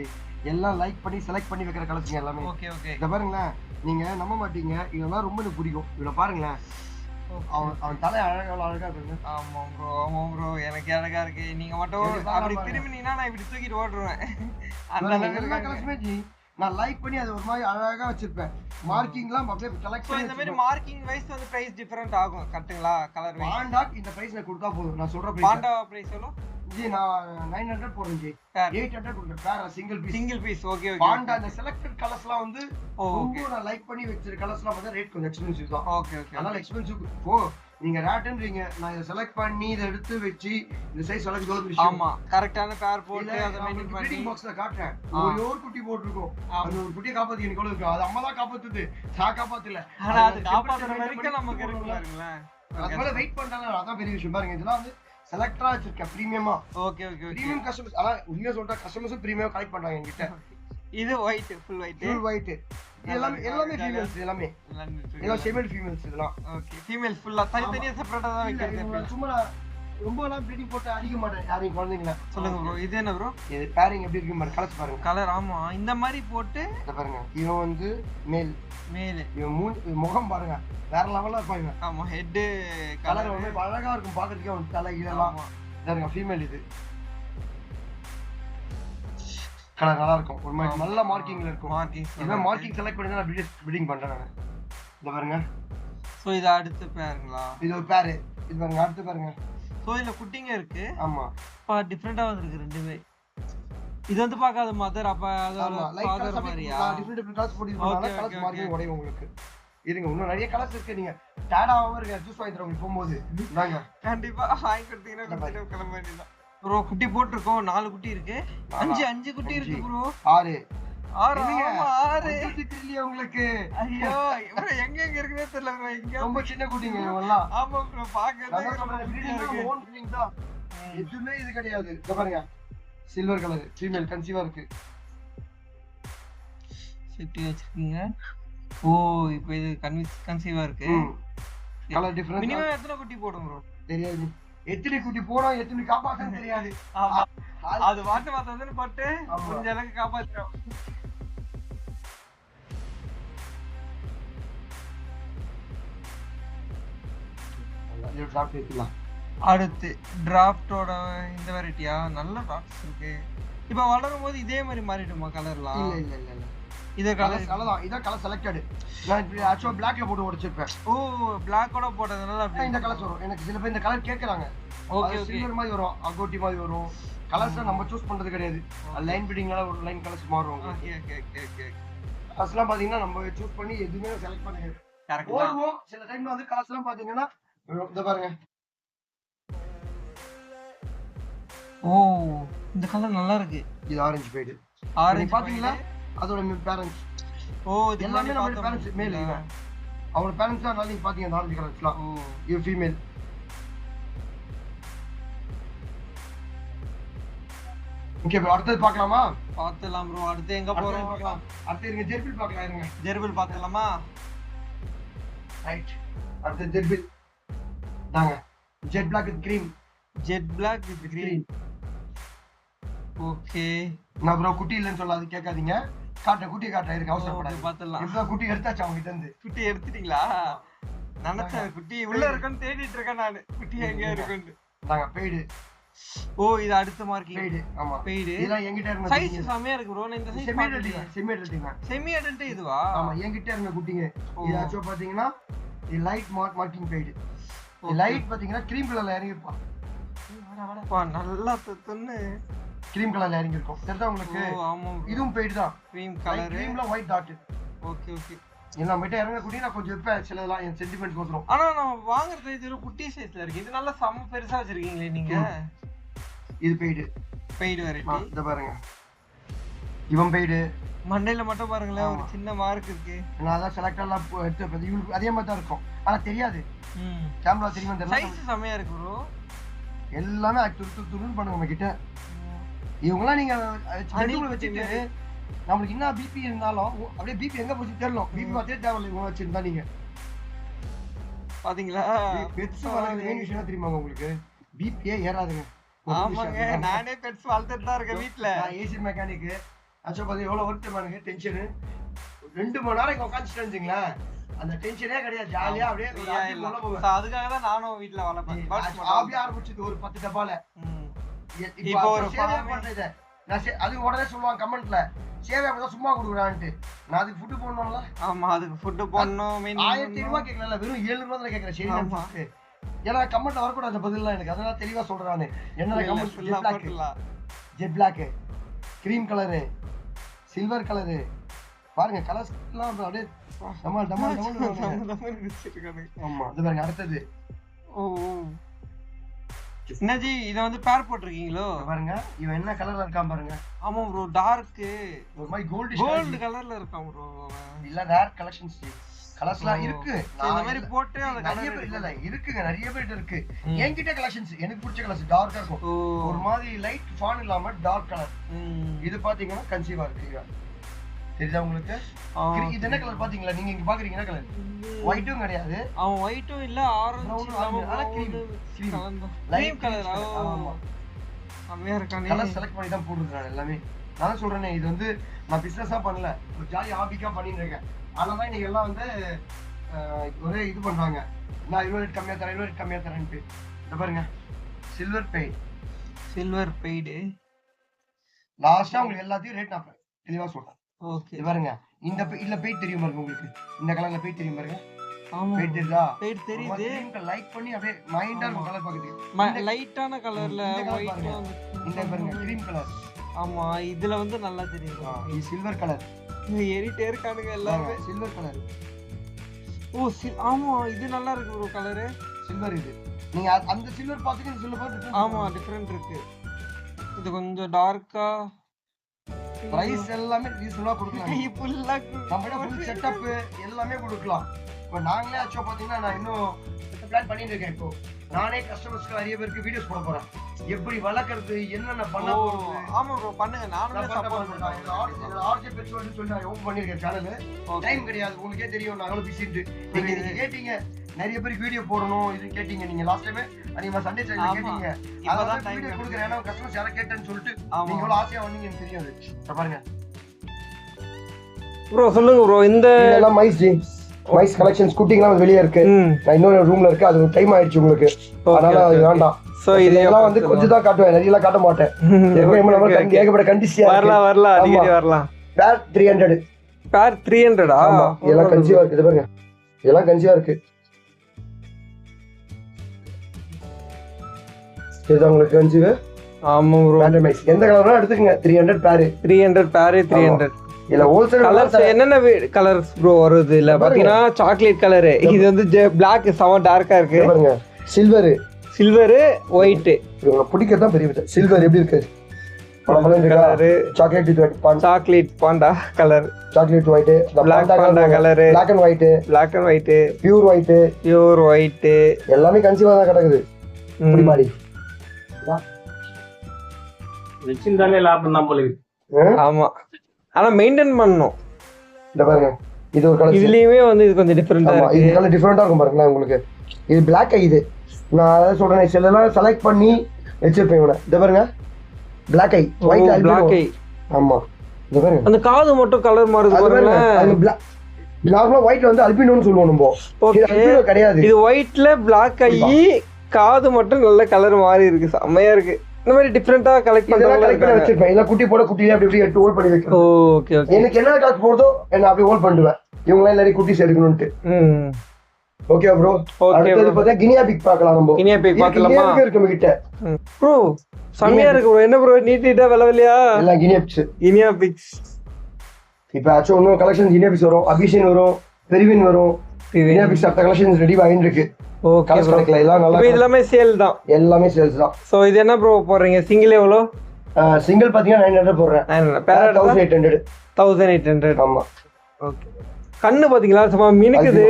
எல்லாம் லைக் பண்ணி செலக்ட் பண்ணி வைக்கிற கலர்ஸ்ங்க எல்லாமே. Okay okay. இத பாருங்களேன், நீங்க நம்ப மாட்டீங்க, இதெல்லாம் ரொம்ப எனக்கு பிடிக்கும். இவனை பாருங்களேன், அவன் தலை எவ்வளவு அழகா இருக்கு. ஆமா ப்ரோ எனக்கு அழகா இருக்கு. நீங்க மட்டும் அப்படி திரும்பினீங்கன்னா நான் இப்படி தூக்கிட்டு ஓடுறேன். அந்த எல்லா கலர்ஸுமே ஜி நான் லைக் பண்ணி அது ஒரு மாதிரி அழகா வச்சிருப்பேன். மார்க்கிங்லாம் அப்படியே செலக்ட் பண்ணி இந்த மாதிரி மார்க்கிங் வைஸ் வந்து பிரைஸ் டிஃபரண்ட் ஆகும் கரெக்ட்டுங்களா? கலர் வைஸ் பாண்டா இந்த பிரைஸ் நான் கொடுத்தா போதும். நான் சொல்ற பிரைஸ் பாண்டா பிரைஸ் எவ்வளவு ஜி? நான் 900 போறேன் ஜி. 800 கொடுக்கிறேன் pair single piece. Okay okay. Panda இந்த செலக்டட் கலர்ஸ்லாம் வந்து ரொம்ப நான் லைக் பண்ணி வச்சிருக்க கலர்ஸ்லாம் வந்து ரேட் கொஞ்சம் எக்ஸ்பென்சிவ் தான். Okay okay. அதனால எக்ஸ்பென்சிவ். நீங்க ரேட்ன்றீங்க, நான் இத செலக்ட் பண்ணி இத எடுத்து வெச்சி இந்த சைஸ் செலக்ட் பண்ணி விஷயம். ஆமா கரெக்ட்டான பேர் போட்டு அத மெயின்டெய்ன் பண்ணி ஃபிட்டிங் பாக்ஸ்ல காட்றேன். ஒரு குட்டி போட்டுருக்கும். அது ஒரு குட்டியை காப்பாத்தி எனக்கு இருக்கு. அது அம்மா தான் காப்பாத்துது, நான் காப்பாத்தல. ஆனா அது காப்பாத்துற வரைக்கும் நமக்கு இருக்கு பாருங்களேன். அதனால வெயிட் பண்றாங்க. அதான் பெரிய விஷயம் பாருங்க. இதெல்லாம் வந்து செலக்டரா வச்சிருக்க பிரீமியமா. Okay okay okay. Premium customers அதான் உண்மையா சொல்றா, கஸ்டமர்ஸும் பிரீமியம் கலெக்ட் பண்றாங்க என்கிட்ட. இது ஒயிட் ஃபுல் ஒயிட். எல்லாமே ஃபீமேல்ஸ். எல்லாமே எல்லாம் செமி ஃபீமேல்ஸ் இதெல்லாம். ஓகே ஃபீமேல் ஃபுல்லா தனித்தனியா செப்பரேட்டா தான் வைக்கிறது. சும்மா ரொம்ப எல்லாம் ப்ரீடிங் போட்டு அடிக்க மாட்டேன் யாரையும் குழந்தைங்கள. சொல்லுங்க ப்ரோ. இது என்ன ப்ரோ? இது பேரிங் எப்படி இருக்கு பாருங்க. கலர்ஸ் பாருங்க. கலர் ஆமா இந்த மாதிரி போட்டு இத பாருங்க. இவன் வந்து மேல். இவன் முகம் பாருங்க வேற லெவல்ல இருப்பாங்க. ஆமா ஹெட் கலர் வந்து அழகா இருக்கும் பாக்குறதுக்கே. அவன் தலை இதெல்லாம் பாருங்க. ஃபீமேல் இது கலர் நல்லா இருக்கும். ஒரு மாதிரி நல்ல மார்க்கிங்ல இருக்கும். இவன் மார்க்கிங் செலக்ட் பண்ணி தான் ப்ரீடிங் பண்றேன் நான். இத பாருங்க. சோ இது அடுத்து பேருங்களா? இது ஒரு பேர். இது பாருங்க அடுத்து பாருங்க. சோ இதுல குட்டிங்க இருக்கு. ஆமா பா டிஃபரெண்டா வந்திருக்கு ரெண்டுமே. இது வந்து பார்க்காத மதர் அப்ப அதோட ஃாதர் மாதிரியா? டிஃபரெண்ட் கலர்ஸ் போடுறதுனால கலர்ஸ் மார்க்கிங் உடையும் உங்களுக்கு. இருங்க இன்னும் நிறைய கலர்ஸ் இருக்கு. நீங்க டேடாவும் இருக்க ஜூஸ் வாங்கி தரவங்க போகும்போது வாங்க கண்டிப்பா வாங்கி கொடுத்தீங்கன்னா கிளம்ப வேண்டியதான் ப்ரோ. குட்டி போட்டுருக்கோம். 4 குட்டி இருக்கு. 5 குட்டி இருக்கு ப்ரோ. 6 தெரியல உங்களுக்கு. ஐயோ எங்க இருக்குன்னே தெரியல ப்ரோ. இங்க ரொம்ப சின்ன குட்டிங்க எல்லாம். ஆமா ப்ரோ பாக்கறதுக்கு எதுவுமே இது கிடையாது. இத பாருங்க சில்வர் கலர் ஃபீமேல் கன்சீவா இருக்கு. சேஃப்டி வச்சிருக்கீங்க. ஓ இப்போ இது கன்சீவா இருக்கு. Colour difference. மினிமம் எத்தனை குட்டி போடும் ப்ரோ? தெரியாது. எத்தனை குட்டி போடும் எத்தனை காப்பாத்துன்னு தெரியாது. ஆமா அது வாட்டதுன்னு பட்டு கொஞ்ச அளவுக்கு காப்பாத்துறோம். அடுத்து டிராஃப்டோட இந்த வெரைட்டியா? நல்ல டிராஃப்ட்ஸ் இருக்கு. இப்போ வளரும் போது இதே மாதிரி மாறிடுமா கலர்லாம்? இல்ல இல்ல இல்ல இதே கலர் தான். இத கலர் செலக்டட். நான் ஆக்சுவலா blackல போட்டு உடைச்சிருப்பேன். ஓ blackோட போட்டதனால அப்படி இந்த கலர்ஸ் வரும். எனக்கு சில பேர் இந்த கலர் கேக்குறாங்க. Okay okay. சில்வர் மாதிரி வரும், அகோட்டி மாதிரி வரும். கலர்ஸ் நம்ம சூஸ் பண்றது கிடையாது. லைன் பீடிங்னால ஒரு லைன் கலர்ஸ் மாறும். Okay okay okay. அஸ்லாம் பாத்தீங்கன்னா நம்ம சூஸ் பண்ணி எதுமே செலக்ட் பண்ண கரெக்ட்டா ஓடுவோம். சில டைம்ல வந்து காசுலாம் பாத்தீங்கன்னா இத பாருங்க. ஓ இந்த கலர் நல்லா இருக்கு. இது ஆரஞ்சு ஃபேட். ஆரஞ்சு பாத்தீங்களா? அதோட பேரண்ட்ஸ். ஓ இது எல்லாமே நம்ம பேரண்ட்ஸ் மேல் இவங்க. அவரோட பேரண்ட்ஸ் தான் நீங்க பாத்தீங்க அந்த ஆரஞ்சு கலர்ஸ்லாம். ஓ இது ஃபீமேல். ஓகே ப்ரோ அடுத்து பார்க்கலாமா? பார்த்தலாம் ப்ரோ. அடுத்து எங்க போறோம்? பார்க்கலாம். அடுத்து இருங்க ஜெர்பில் பார்க்கலாம். இருங்க ஜெர்பில் பார்த்தலாமா? ரைட். அடுத்து ஜெர்பில் தாங்க. Jet black with cream. Jet black with cream. Okay. நான் ப்ரோ குட்டி இல்லன்னு சொல்லாத கேட்காதீங்க. காட்ட குட்டி காட்ட இருக்கு அவசரப்படாத. பார்த்தலாம். இப்ப குட்டி எடுத்தாச்சு அவங்க கிட்ட இருந்து. குட்டி எடுத்துட்டீங்களா? நினைச்சேன் குட்டி உள்ள இருக்குன்னு தேடிட்டு இருக்கேன் நானு. குட்டி எங்க இருக்குன்னு. தாங்க பெய்டு. ஓ இது அடுத்த மார்க்கிங். பெய்டு. ஆமா பெய்டு. இதெல்லாம் என்கிட்ட இருந்த சைஸ் செமையா இருக்கு ப்ரோ. நான் இந்த size semi adult. Semi adult இதுவா? ஆமா என்கிட்ட இருந்த குட்டிங்க. இது ஆக்சுவலா பாத்தீங்கன்னா இது லைட் மார்க்கிங் பெய்டு. லைட் பாத்தீங்கன்னா கிரீம் கலர்ல இறங்கிருப்பா. பா நல்லா துன்னு கிரீம் கலர்ல இறங்கி இருக்கும் தெரியுதா உங்களுக்கு ஓ ஆமா இதுவும் பெயிட் தான் க்ரீம் கலர் கிரீம்ல ஒயிட் டாட் ஓகே ஓகே எல்லாம் மட்டும் இறங்கக்கூடிய நான் கொஞ்சம் வைப்பேன் சிலதெல்லாம் என் சென்டிமெண்ட் கொடுத்துரும் ஆனா நம்ம வாங்குறது இது குட்டி சைஸ்ல இருக்கு இது நல்லா செம்ம பெருசா வச்சிருக்கீங்களே நீங்க இது பெய்டு பெய்டு வெரைட்டி இத பாருங்க இவன் பெய்டு மண்டையில மட்டும் பாருங்களேன் ஒரு சின்ன மார்க் இருக்கு நான் அதான் செலக்ட் எல்லாம் எடுத்து வைப்பேன் இவங்களுக்கு அதே மாதிரி தான் இருக்கும் ஆனா தெரியாது கேமரா தெரியும் தெரியல சைஸ் செமையா இருக்கு ப்ரோ எல்லாமே துருன்னு பண்ணுங்க நம்ம கிட்ட இவங்கலாம் நீங்க வச்சுட்டு நம்மளுக்கு என்ன பிபி இருந்தாலும் அப்படியே பிபி எங்க போச்சு தெரியல பிபி பார்த்தே தேவையில்லை இவங்க வச்சிருந்தா நீங்க பாத்தீங்களா பெட்ஸ் வளர்க்குறது மெயின் விஷயம் தெரியுமா உங்களுக்கு பிபியே ஏறாதுங்க ஆமாங்க நானே பெட்ஸ் வளர்த்துட்டு தான் இருக்கேன் வீட்ல நான் ஏசி மெக்கானிக் ஆக்சுவலா பாத்தீங்க எவ்வளவு ஒர்க் பண்ணுங்க டென்ஷனு 2 மணி நேரம் உட்காந்துட்டு இருந்தீங்களா அந்த டென்ஷனே கிடையாது ஜாலியா அப்படியே அதுக்காக தான் நானும் வீட்ல வளர்ப்பேன் அப்படியே ஆரம்பிச்சது ஒரு 10 டப்பால இப்போ ஒரு சேவை பண்றது நான் அது உடனே சொல்லுவாங்க கமெண்ட்ல சேவை அப்பதான் சும்மா கொடுக்குறான்ட்டு நான் அதுக்கு ஃபுட்டு போடணும்ல ஆமா அதுக்கு ஃபுட்டு போடணும் 1000 ரூபாய் கேட்கல வெறும் 700 ரூபாய் தான் கேட்கறேன் சரி ஏன்னா கமெண்ட்ல வரக்கூடாது அந்த பதில் எனக்கு அதனால தெளிவா சொல்றேன் நானு என்ன comment jet black cream colour silver colour பாருங்க கலர்ஸ் எல்லாம் அப்படியே டமால் டமால் ஆமா இது பாருங்க அடுத்தது ஓ என்னஜி இத வந்து பேர் போட்டுருக்கீங்களோ பாருங்க இவன் என்ன கலர்ல இருக்கான் பாருங்க ஆமா ப்ரோ டார்க் ஒரு மாதிரி கோல்ட் கலர்ல இருக்கான் ப்ரோ இல்ல ரேர் கலெக்ஷன்ஸ் கலர்ஸ்லாம் இருக்கு இந்த மாதிரி போட்டு அந்த நிறைய பேர் இல்ல இருக்குங்க நிறைய பேர் இருக்கு என்கிட்ட கலெக்ஷன்ஸ் எனக்கு பிடிச்ச கலர்ஸ் டார்க்கா இருக்கும் ஒரு மாதிரி லைட் ஃபான் இல்லாம டார்க் கலர் இது பாத்தீங்கன்னா கன்சீவா இருக்கு தெரியுதா உங்களுக்கு இது என்ன கலர் பாத்தீங்களா நீங்க இங்க பாக்குறீங்க என்ன கலர் ஒயிட்டும் கிடையாது அவன் ஒயிட்டும் இல்ல ஆரஞ்சு கிரீம் கலர் ஆமா அம்மையா இருக்கானே கலர் செலக்ட் பண்ணி தான் போட்டுருக்காங்க எல்லாமே நான் சொல்றேனே இது வந்து நான் பிசினஸா பண்ணல ஒரு ஜாலி ஹாபிக்கா பண்ணிட்டு இருக்கேன் அதனால இன்னைக்கு எல்லாம் வந்து ஒரே இது பண்றாங்க நான் 20 ரேட் கம்மியா தரேன் 20 ரேட் கம்மியா தரேன்ட்டு இத பாருங்க சில்வர் பெய்டு லாஸ்டா உங்களுக்கு எல்லாத்தையும் ரேட் நான் தெளிவா சொல்றேன் ஓகே இது பாருங்க இந்த இல்ல பெயிட் தெரியும் பாருங்க உங்களுக்கு இந்த கலர்ல பெயிட் தெரியும் பாருங்க ஆமா பெயிட் தெரியுதா பெயிட் தெரியுது நீங்க லைக் பண்ணி அப்படியே மைண்டா இருக்கும் கலர் பாக்குறீங்க லைட்டான கலர்ல ஒயிட் இந்த பாருங்க கிரீம் கலர் ஆமா இதுல வந்து நல்லா தெரியுது இது சில்வர் கலர் இது எரிட்டே இருக்கானுங்க எல்லாமே சில்வர் கலர் ஓ ஆமா இது நல்லா இருக்கு ப்ரோ கலர் சில்வர் இது நீங்க அந்த சில்வர் பாத்துட்டு இந்த சில்வர் பாத்துட்டு ஆமா டிஃபரண்ட் இருக்கு இது கொஞ்சம் டார்க்கா பிரைஸ் எல்லாமே ரீசனபிளா கொடுக்கலாம் ஃபுல்லா நம்மளோட ஃபுல் செட்டப் எல்லாமே கொடுக்கலாம் இப்போ நாங்களே ஆக்சுவலா பாத்தீங்கன்னா நான் இன்னும் பிளான் பண்ணிட்டு இருக்கேன் இப்போ நானே கஸ்டமர்ஸ்க்கு நிறைய பேருக்கு வீடியோஸ் போட போறேன் எப்படி வளர்க்கறது என்னென்ன பண்ண போறது ஆமா ப்ரோ பண்ணுங்க நானும் சப்போர்ட் பண்றேன் ஆர்ஜே பெட்ஸ் வந்து சொல்லி நான் ஓபன் பண்ணிருக்கேன் சேனல் டைம் கிடையாது உங்களுக்கே தெரியும் நாங்களும் பிஸிட்டு நீங்க கேட்டீங்க நிறைய பேருக்கு வீடியோ போடணும் இது கேட்டீங்க நீங்க லாஸ்ட் டைம் அதிகமா சண்டே சைடுல கேட்டீங்க இப்பதான் வீடியோ கொடுக்குறேன் ஏன்னா கஸ்டமர்ஸ் யாரை கேட்டேன்னு சொல்லிட்டு நீங்க எவ்வளவு ஆசையா வந்தீங்க எனக்கு தெரியும் அது பாருங்க ப்ரோ சொல்லுங்க ப்ரோ இந்த இதெல்லாம் மைஸ் கலெக்ஷன்ஸ் குட்டிங்கலாம் வெளியே இருக்கு நான் இன்னொரு ரூம்ல இருக்கு அது டைம் ஆயிடுச்சு உங்களுக்கு அதனால அது வேண்டாம் சோ இதெல்லாம் வந்து கொஞ்சம் தான் காட்டுவேன் நிறைய எல்லாம் காட்ட மாட்டேன் ஏகப்பட்ட கண்டிஷன் வரலாம் அடிக்கடி வரலாம் பேர் 300 பேர் 300 ஆ இதெல்லாம் கன்சீவா இருக்கு இது பாருங்க இதெல்லாம் கன்சீவா இருக்கு இது உங்களுக்கு கன்சீவ் ஆமா ப்ரோ மைஸ் எந்த கலர்னா எடுத்துக்கங்க 300 பேர் 300 இல்ல ஹோல்சேல் கலர்ஸ் என்னென்ன கலர்ஸ் ப்ரோ வருது இல்ல பாத்தீங்கன்னா சாக்லேட் கலர் இது வந்து Black செம டார்க்கா இருக்கு பாருங்க சில்வர் ஒயிட் உங்களுக்கு பிடிக்கிறதா பெரிய விஷயம் சில்வர் எப்படி இருக்கு colour chocolate Panda colour chocolate white Black Panda colour Black and white pure white எல்லாமே கன்சீவா தான் கிடக்குது இப்படி மாதிரி வெச்சிருந்தாலே லாபம் தான் போல ஆமா ஆனா மெயின்டைன் பண்ணனும் இந்த பாருங்க இது ஒரு கலர் இதுலயே வந்து இது கொஞ்சம் டிஃபரண்டா இருக்கு இது கலர் டிஃபரண்டா இருக்கும் பாருங்க உங்களுக்கு இது Black இது நான் அத சொல்றேன் இதெல்லாம் செலக்ட் பண்ணி வெச்சிருப்பேன் இவனை இந்த பாருங்க Black ஒயிட் ஆமா இந்த பாருங்க அந்த காது மட்டும் கலர் மாறுது பாருங்க அது நார்மலா ஒயிட்ல வந்து அல்பினோன்னு சொல்லுவோம் நம்ம இது அல்பினோ கிடையாது இது ஒயிட்ல Black காது மட்டும் நல்ல கலர் மாறி இருக்கு செமையா இருக்கு இந்த மாதிரி டிஃபரண்டா கலெக்ட் பண்ணி வச்சிருப்பேன் இல்ல குட்டி போட குட்டியே அப்படி அப்படி எடுத்து ஹோல்ட் பண்ணி வைக்கிறேன் ஓகே ஓகே எனக்கு என்ன காசு போறதோ என்ன அப்படியே ஹோல்ட் பண்ணுவேன் இவங்க எல்லாம் நிறைய குட்டிஸ் எடுக்கணும்ட்டு ஓகே ப்ரோ. Okay அடுத்தது bro. பார்த்தா கினியா பிக் பார்க்கலாம் நம்ம. Guinea pig பார்க்கலாமா? இருக்கு நம்ம கிட்ட. ப்ரோ செம்மையா இருக்கு ப்ரோ. என்ன ப்ரோ நீட்டா வெள்ளவெளியா எல்லாம் கினியா பிக்ஸ். Guinea fix. இப்போ ஆக்சுவலா இன்னும் கலெக்ஷன் கினியா பிக்ஸ் வரும், அபிஷன் வரும், பெரிவின் வரும். கினியா பிக்ஸ் அடுத்த கலெக்ஷன்ஸ் ரெடி ஆயிட்டு இருக்கு. Okay colours bro. கிடைக்கல எல்லாம் நல்லா. இப்போ இது எல்லாமே சேல் தான். எல்லாமே சேல்ஸ் தான். சோ இது என்ன ப்ரோ போடுறீங்க? சிங்கிள் எவ்வளோ? சிங்கிள் பாத்தீங்கன்னா 900 போடுறேன். பேரட் 1800. 1800. ஆமா. ஓகே. கண்ணு பாத்தீங்களா சும்மா மினுக்குது.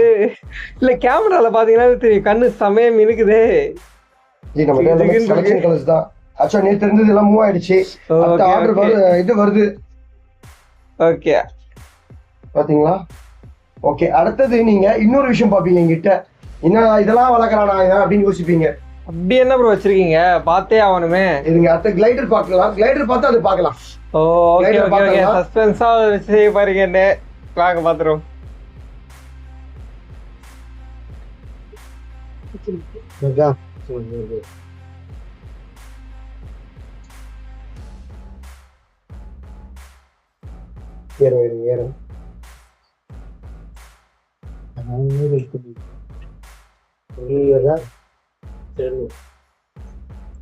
இல்ல கேமரால பாத்தீங்கன்னா தெரியும் கண்ணு செமையா மினுக்குது. ஜி நம்ம கலெக்ஷன் கலர்ஸ் தான். ஆக்சுவலா நேத்து இருந்தது எல்லாம் மூவ் ஆயிடுச்சு. அடுத்த ஆர்டர் இது வருது. ஓகே. பாத்தீங்களா? ஓகே. அடுத்தது நீங்க இன்னொரு விஷயம் பாப்பீங்க என்கிட்ட. என்ன இதெல்லாம் வளர்க்கறானா அப்படின்னு யோசிப்பீங்க. அப்படி என்ன ப்ரோ வச்சிருக்கீங்க? பார்த்தே ஆகணுமே. இதுங்க அடுத்த கிளைடர் பார்க்கலாம். கிளைடர் பார்த்தா அது பார்க்கலாம். Okay Glider okay okay. சஸ்பென்ஸா வச்சு பாருங்க. வாங்க பாத்துறோம். ஏறும்.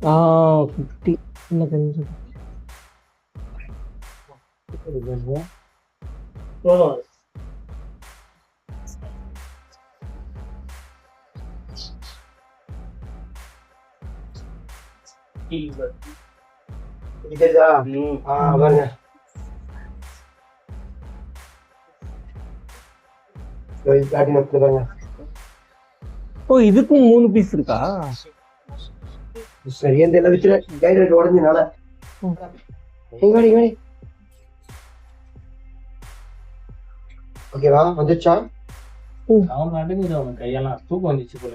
ஆ 50 இல்ல கொஞ்சம் பாருங்க. பாருங்க. ஓ இதுக்கும் 3 பீஸ் இருக்கா? சரி எந்த எல்லாம் வச்சுல கைட் உடஞ்சனால ஓகேவா வந்துச்சா? அவன் நடுங்குது, அவன் கையெல்லாம் தூக்கம் வந்துச்சு போல.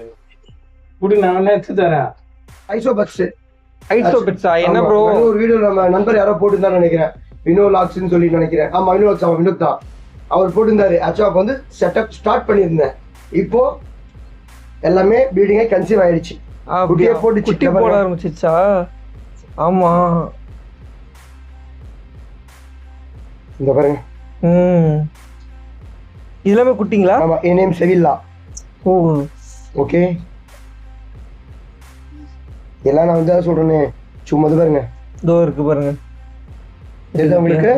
குடி நான் எடுத்து தரேன். Iso bugs. ஐசோ பிட்ஸா என்ன ப்ரோ? ஒரு வீடியோ நம்ம நண்பர் யாரோ போட்டுருந்தான்னு நினைக்கிறேன். வினோ லாக்ஸ்ன்னு சொல்லி நினைக்கிறேன். ஆமா வினோ லாக்ஸ். அவன் வினோத் தான். அவர் போட்டிருந்தாரு. ஆக்சுவலா வந்து செட்டப் ஸ்டார்ட் பண்ணியிருந்தேன். இப்போ எல்லாமே பீடிங்கே கன்சீவ் ஆயிடுச்சு. அப்படியே போட்டு குட்டி போட ஆரம்பிச்சிச்சா? ஆமா. இந்த பாருங்க. இதெல்லாமே குட்டிங்களா? ஆமா என் நேம் செவில்லா. ஓ ஓகே. எல்லாம் நான் வந்து சொல்றேனே சும்மா பாருங்க. இதோ இருக்கு பாருங்க. தெரியுதா உங்களுக்கு?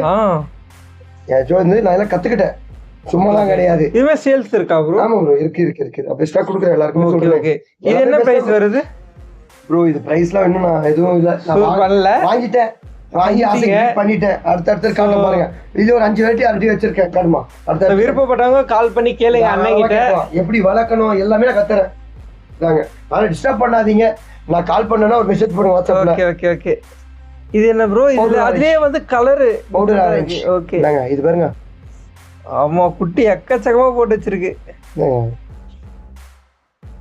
ஆக்சுவலா வந்து நான் எல்லாம் கத்துக்கிட்டேன். சும்மாலாம் கிடையாது. இதுமே சேல்ஸ் இருக்கா ப்ரோ? ஆமா ப்ரோ இருக்கு. அப்படியே ஸ்டாக் கொடுக்குறேன் எல்லாருக்கும் ஓகே சொல்றேன். ஓகே. இது என்ன பிரைஸ் வருது ப்ரோ? இது பிரைஸ்லாம் இன்னும் நான் எதுவும் இல்ல. நான் பண்ணல. வாங்கி ஆசை பண்ணிட்டேன். அடுத்த காட்ட பாருங்க. இது ஒரு 5 வெரைட்டி ஆல்ரெடி வச்சிருக்கேன். காணுமா? அடுத்த விருப்பப்பட்டவங்க கால் பண்ணி கேளுங்க அண்ணன் கிட்ட. எப்படி வளர்க்கணும் எல்லாமே நான் கத்துறேன். தாங்க. ஆனா டிஸ்டர்ப் பண்ணாதீங்க. நான் கால் பண்ணேன்னா ஒரு மெசேஜ் பண்ணுங்க வாட்ஸ்அப்ல. Okay okay okay. இது என்ன ப்ரோ? இது அதுலயே வந்து கலர் பவுடர் ஆரஞ்சு. ஓகே. தாங்க இது பாருங்க. ஆமா குட்டி எக்கச்சக்கமா போட்டு வச்சிருக்கு.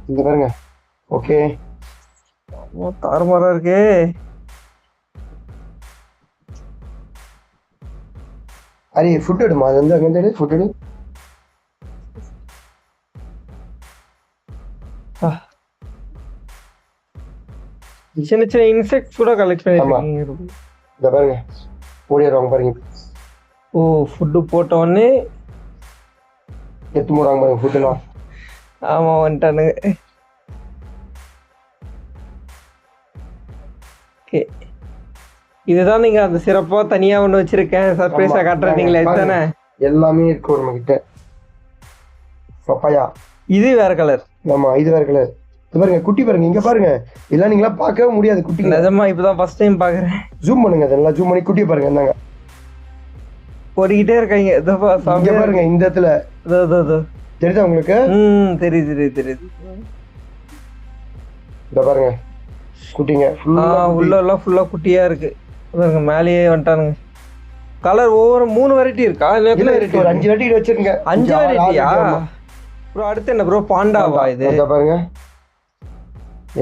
இந்த பாருங்க. ஓகே. தாறுமாறா இருக்கு. அரே ஃபுட் எடுமா. அது வந்து அங்க எடு ஃபுட் எடு. சின்ன சின்ன இன்செக்ட்ஸ் கூட கலெக்ட் பண்ணிருக்கீங்க. இந்த பாருங்க. ஓடிடுவாங்க பாருங்க. ஓ ஃபுட்டு போட்ட உடனே எடுத்து போடுறாங்க பாருங்க ஃபுட் எல்லாம். ஆமா வந்துட்டானுங்க. ஓகே. இதுதான் நீங்க அந்த சிறப்பா தனியா ஒண்ணு வச்சிருக்கேன் சர்ப்ரைஸா காட்டுறீங்களே இதுதானே? எல்லாமே இருக்கு நம்ம கிட்ட. பப்பாயா. இது வேற கலர். ஆமா இது வேற கலர். இது பாருங்க குட்டி பாருங்க. இங்க பாருங்க. இதெல்லாம் நீங்களா பார்க்கவே முடியாது குட்டி. நிஜமா இப்பதான் ஃபர்ஸ்ட் டைம் பாக்குறேன். ஜூம் பண்ணுங்க. அதெல்லாம் ஜூம் பண்ணி குட்டியை பாருங்க. என்னங்க ஓடிக்கிட்டே இருக்காங்க. இங்க பாருங்க இந்த இடத்துல. தெரியுதா உங்களுக்கு? தெரியுது. இத பாருங்க குட்டிங்க உள்ள எல்லாம் ஃபுல்லா குட்டியா இருக்கு. பாருங்க மேலேயே வந்துட்டானுங்க. கலர் ஒவ்வொரு 3 வெரைட்டி இருக்கா? இல்ல ஒரு 5 வெரைட்டி வச்சிருக்கீங்க. 5 வெரைட்டியா ப்ரோ? அடுத்து என்ன ப்ரோ? பாண்டாவா இது? இத பாருங்க.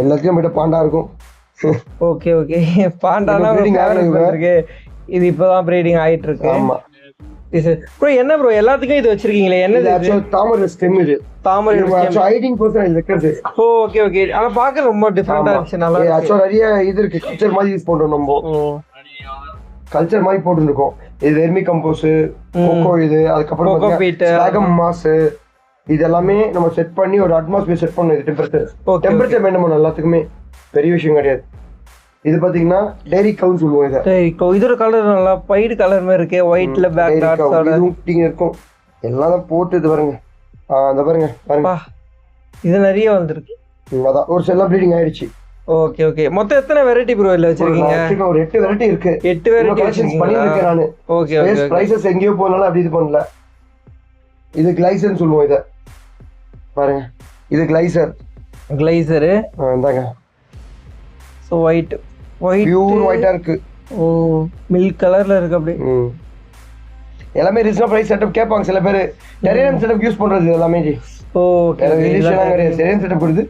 எல்லாத்துலயும் போய்ட்டு பாண்டா இருக்கும். Okay okay. பாண்டாலாம் இருக்கு. இது இப்பதான் பிரீடிங் ஆயிட்டு இருக்கு. ஆமா ப்ரோ என்ன ப்ரோ எல்லாத்துக்கும் இது வச்சிருக்கீங்களே? என்னது இது? தாமரை ஸ்டெம். இது தாமரை ஸ்டெம். ஹைடிங் பொசிஷன் இது வைக்கிறது. Okay okay. ஆனா பார்க்க ரொம்ப டிஃபரண்டா இருந்துச்சு. நல்லா இருக்கு. ஆக்சுவலா நிறைய இது இருக்கு. கல்ச்சர் மாதிரி யூஸ் பண்றோம் நம்ம. கல்ச்சர் மாதிரி போட்டுருக்கோம். இது வெர்மி கம்போஸ், கோகோ இது, அதுக்கப்புறம் ஸ்லாகம் மாஸ், இது எல்லாமே நம்ம செட் பண்ணி ஒரு அட்மாஸ்பியர் செட் பண்ணணும். இது டெம்பரேச்சர் Okay, டெம்பரேச்சர் மெயின்டைன் பண்ணணும் எல்லாத்துக்குமே, பெரிய விஷயம் கிடையாது. இது பாத்தீங்கன்னா டெய்ரி கவுன்னு சொல்லுவோம். இதை இதோட கலர் நல்லா பைடு கலர் மாதிரி இருக்கு, ஒயிட்ல பேக் டாட்ஸோட இருக்கும். எல்லாம் தான் போட்டு இது பாருங்க. அந்த பாருங்க பாருங்க, இது நிறைய வந்திருக்கு. அதான் ஒரு செல்லாம் ப்ளீடிங் ஆயிடுச்சு. Okay okay. மொத்தம் எத்தனை வெரைட்டி ப்ரோ இல்ல வச்சிருக்கீங்க? ஒரு 8 வெரைட்டி இருக்கு. 8 வெரைட்டி கலெக்ஷன்ஸ் பண்ணிருக்கேன் நானு. Okay okay. பிரைசஸ் எங்கேயோ போனாலும் அப்படி இது பண்ணல. இது கிளைசர்னு சொல்லுவோம். இத பாருங்க, இது கிளைசர். கிளைசர் இந்தாங்க. சோ ஒயிட் பியூர் ஒயிட்டா இருக்கு. ஓ மில்க் கலர்ல இருக்கு அப்படியே. எல்லாமே ரீசனபிள் பிரைஸ் செட்டப் கேட்பாங்க சில பேர். டெரேரியம் செட்டப் யூஸ் பண்றது எல்லாமே ஜி. ஓகே. டெரேரியம் செட்டப் கொடுத்து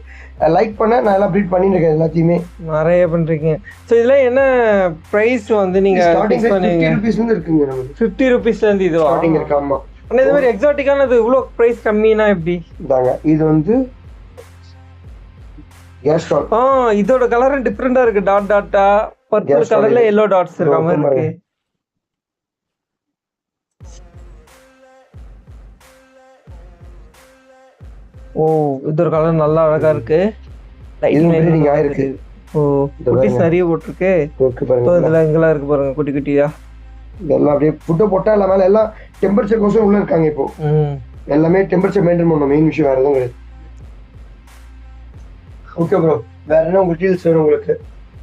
லைக் பண்ண நான் எல்லாம் ப்ரீட் பண்ணிட்டு இருக்கேன் எல்லாத்தையுமே. நிறைய பண்றீங்க. சோ இதெல்லாம் என்ன பிரைஸ் வந்து நீங்க ஸ்டார்டிங் 50 ரூபீஸ்ல இருந்து இருக்குங்க நமக்கு. 50 ரூபீஸ்ல இருந்து இதுவா ஸ்டார்டிங் இருக்கு. ஆமா. ஆனா இது மாதிரி எக்ஸாட்டிக்கானது இவ்வளவு பிரைஸ் கம்மினா எப்படி? இதாங்க இது வந்து கேஸ்ட்ரால். இதோட கலர் டிஃபரெண்டா இருக்கு. டாட் டாட்டா பர்பிள் கலர்ல yellow டாட்ஸ் இருக்க மாதிரி இருக்கு. ஓ இதோட கலர் நல்லா அழகா இருக்கு. லைட்டிங் ஆயிருக்கு. ஓ குட்டிஸ் நிறைய போட்டுருக்கு. ஓகே பாருங்க. இதெல்லாம் எங்கெல்லாம் இருக்கு பாருங்க குட்டி குட்டியா. இதெல்லாம் அப்படியே ஃபுட்டை போட்டா எல்லாம் மேல எல்லாம் டெம்பரேச்சர் கோசம் உள்ள இருக்காங்க. இப்போ எல்லாமே டெம்பரேச்சர் மெயின்டைன் பண்ணணும். மெயின் விஷயம் வேற எதுவும் கிடையாது. ஓகே ப்ரோ, வேற என்ன உங்களுக்கு டீல்ஸ் வேணும் உங்களுக்கு?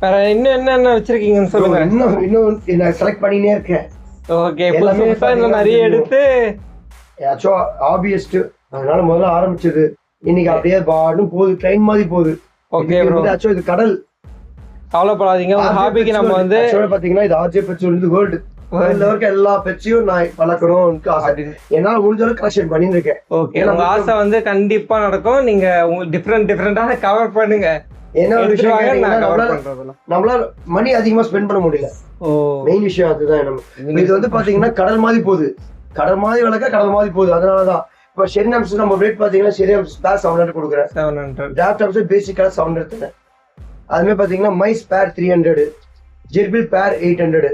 வேற இன்னும் என்ன வச்சிருக்கீங்கன்னு சொல்லுங்க. இன்னும் நான் செலக்ட் பண்ணினே இருக்கேன். ஓகே எல்லாமே இன்னும் நிறைய எடுத்து ஆக்சுவலா ஹாபியஸ்ட், அதனால முதல்ல ஆரம்பிச்சது. இன்னைக்கு அப்படியே பாடும் போகுது, ட்ரெயின் மாதிரி போகுது. Okay bro. ஆக்சுவலா இது கடல். கவலைப்படாதீங்க, உங்க ஹாபிக்கு நம்ம வந்து பாத்தீங்கன்னா இது ஆர்ஜே பெட்ஸ் வந்து வேர்ல்டு இருக்க எல்லா பெட்ஸையும் நான் வளர்க்கணும்னு ஆசை. என்னால முடிஞ்ச அளவுக்கு கலெக்ஷன் பண்ணிட்டு இருக்கேன். ஓகே உங்க ஆசை வந்து கண்டிப்பா நடக்கும். நீங்க உங்களுக்கு டிஃபரெண்டா கவர் பண்ணுங்க. என்ன ஒரு விஷயம், நம்மளால மணி அதிகமா ஸ்பெண்ட் பண்ண முடியல. மெயின் விஷயம் அதுதான். நம்ம இது வந்து பாத்தீங்கன்னா கடல் மாதிரி போகுது. கடல் மாதிரி வளர்க்க கடல் மாதிரி போகுது. அதனாலதான் இப்ப ஷெரினாம்ஸ் நம்ம ரேட் பாத்தீங்கன்னா ஷெரினாம்ஸ் பேர் 700 கொடுக்குறேன். 700 டாப்டாப்ஸ் பேசிக்கா 700 தரேன். அதுமே பாத்தீங்கன்னா மைஸ் பேர் 300, ஜெர்பில் பேர் 800.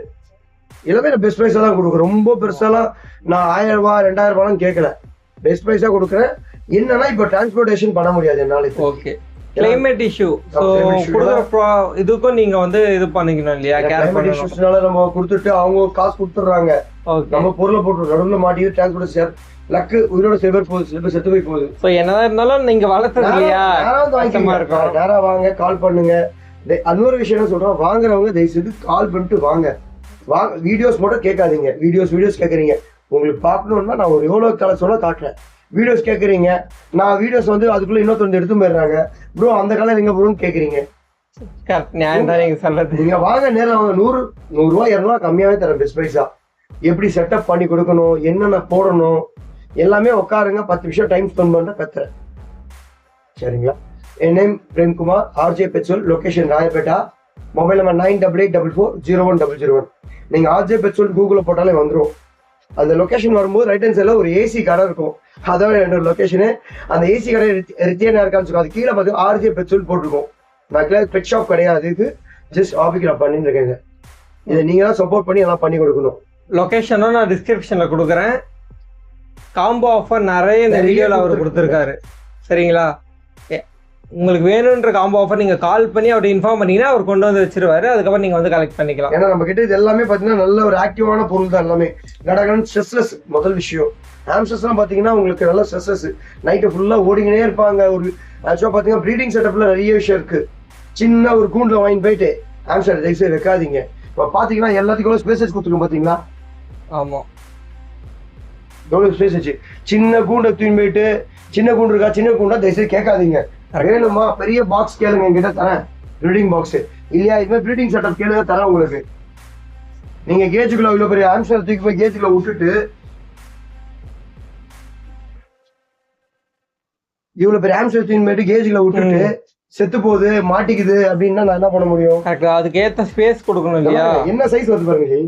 எல்லாமே நான் பெஸ்ட் ப்ரைஸா தான் கொடுக்குறேன். ரொம்ப பெருசாலாம் நான் 1000 ரூபாய் 2000 ரூபாயும் கேட்கல. பெஸ்ட் ப்ரைஸா கொடுக்குறேன். என்னன்னா இப்ப டிரான்ஸ்போர்டேஷன் பண்ண முடியாது என்னால. ஓகே கிளைமேட் இஷ்யூ, சோ கொடுக்குற இதுக்கும் நீங்க வந்து இது பண்ணிக்கணும் இல்லையா? கிளைமேட் இஷ்யூஸ்னால நம்ம கொடுத்துட்டு அவங்க காசு கொடுத்துறாங்க. நம்ம பொருளை போட்டு நடுவுல மாட்டி டிரான்ஸ்போர்ட் லக்கு உயிரோட சில பேர் போகுது, சில பேர் செத்து போய் போகுது. சோ என்னதான் இருந்தாலும் நீங்க வளர்த்தது இல்லையா? நேரா வாங்க, கால் பண்ணுங்க. இன்னொரு விஷயம் என்ன சொல்றோம், வாங்குறவங்க தயவு செய்து கால் பண்ணிட்டு வாங்க. வீடியோஸ் மட்டும் கேட்காதீங்க. வீடியோஸ் கேட்குறீங்க, உங்களுக்கு பார்க்கணும்னா நான் ஒரு எவ்வளோ கலர்ஸோட காட்டுறேன். வீடியோஸ் கேட்குறீங்க, நான் வீடியோஸ் வந்து அதுக்குள்ள இன்னொருத்தர் எடுத்து போயிடுறாங்க. ப்ரோ அந்த கலர் எங்க ப்ரோன்னு கேட்குறீங்க. நீங்க வாங்க, நேரில் வாங்க. 100 ரூபா 200 கம்மியாவே தரேன் பெஸ்ட் ப்ரைஸா. எப்படி செட்டப் பண்ணி கொடுக்கணும், என்னென்ன போடணும் எல்லாமே உட்காருங்க. 10 நிமிஷம் டைம் ஸ்பெண்ட் பண்ண கத்துறேன். சரிங்களா? என் நேம் பிரேம்குமார், ஆர்ஜே பெட்சோல், லொகேஷன் ராயப்பேட்டா. Mobile number 9888440101. நீங்க ஆர்ஜே பெட்சோல் கூகுளில் போட்டாலே வந்துடும். அந்த லொகேஷன் வரும்போது ரைட் ஹேண்ட் சைடில் ஒரு ஏசி கடை இருக்கும். அதான் என்னோட லொகேஷனு. அந்த ஏசி கடை ரித்தியானா இருக்கான்னு சொல்லுவோம். அது கீழே பார்த்து ஆர்ஜே பெட்சோல் போட்டிருக்கோம். நான் பெட் ஷாப் கிடையாது, இது ஜஸ்ட் ஹாபிக்கு நான் பண்ணிட்டு இருக்கேங்க. இதை நீங்க தான் சப்போர்ட் பண்ணி எல்லாம் பண்ணி கொடுக்கணும். லொகேஷனும் நான் டிஸ்கிரிப்ஷன்ல கொடுக்குறேன். காம்போ ஆஃபர் நிறைய இந்த வீடியோல அவர் கொடுத்துருக்காரு. சரிங்களா? உங்களுக்கு வேணுன்ற காம்போ ஆஃபர் நீங்க கால் பண்ணி அப்படி இன்ஃபார்ம் பண்ணீங்கன்னா அவர் கொண்டு வந்து வச்சிருவாரு. அதுக்கப்புறம் நீங்க வந்து கலெக்ட் பண்ணிக்கலாம். ஏன்னா நம்ம கிட்ட இது எல்லாமே பாத்தீங்கன்னா நல்ல ஒரு ஆக்டிவான பொருள் தான். எல்லாமே கடகடன் ஸ்ட்ரெஸ்லெஸ். முதல் விஷயம் ஹாம்ஸ்டர்ஸ் எல்லாம் பாத்தீங்கன்னா உங்களுக்கு நல்ல ஸ்ட்ரெஸ்லெஸ். நைட்டு ஃபுல்லா ஓடிக்கினே இருப்பாங்க. ஒரு ஆக்சுவலா பாத்தீங்கன்னா ப்ரீடிங் செட்டப்ல நிறைய விஷயம் இருக்கு. சின்ன ஒரு கூண்டுல வாங்கி போயிட்டு ஹாம்ஸ்டர் தயவுசெய்து வைக்காதீங்க. இப்போ பாத்தீங்கன்னா எல்லாத்துக்கும் ஸ்பேசஸ் கொடுத்துருக்கோம் பாத்தீங்களா? ஆமா, எவ்வளவு ஸ்பேஸ் வச்சு சின்ன கூண்டை தூக்கி போயிட்டு சின்ன கூண்டு இருக்கா, சின்ன கூண்டா தயவுசெய்து கேட்காதீங்க. வேணுமா பெரிய பாக்ஸ் கேளுங்க, என்கிட்ட தரேன் ப்ரீடிங் பாக்ஸ். இல்லையா இதுமாதிரி ப்ரீடிங் செட்டப் கேளுங்க, தரேன் உங்களுக்கு. நீங்க கேஜுக்குள்ள இவ்வளவு பெரிய ஹாம்ஸ்டர் தூக்கி போய் கேஜுக்குள்ள விட்டுட்டு இவ்வளவு பெரிய ஹாம்ஸ்டர் தூக்கி போயிட்டு கேஜுக்குள்ள விட்டுட்டு செத்து போகுது, மாட்டிக்குது அப்படின்னா நான் என்ன பண்ண முடியும்? அதுக்கு ஏத்த ஸ்பேஸ் கொடுக்கணும் இல்லையா? என்ன சைஸ் வருது பாருங்க.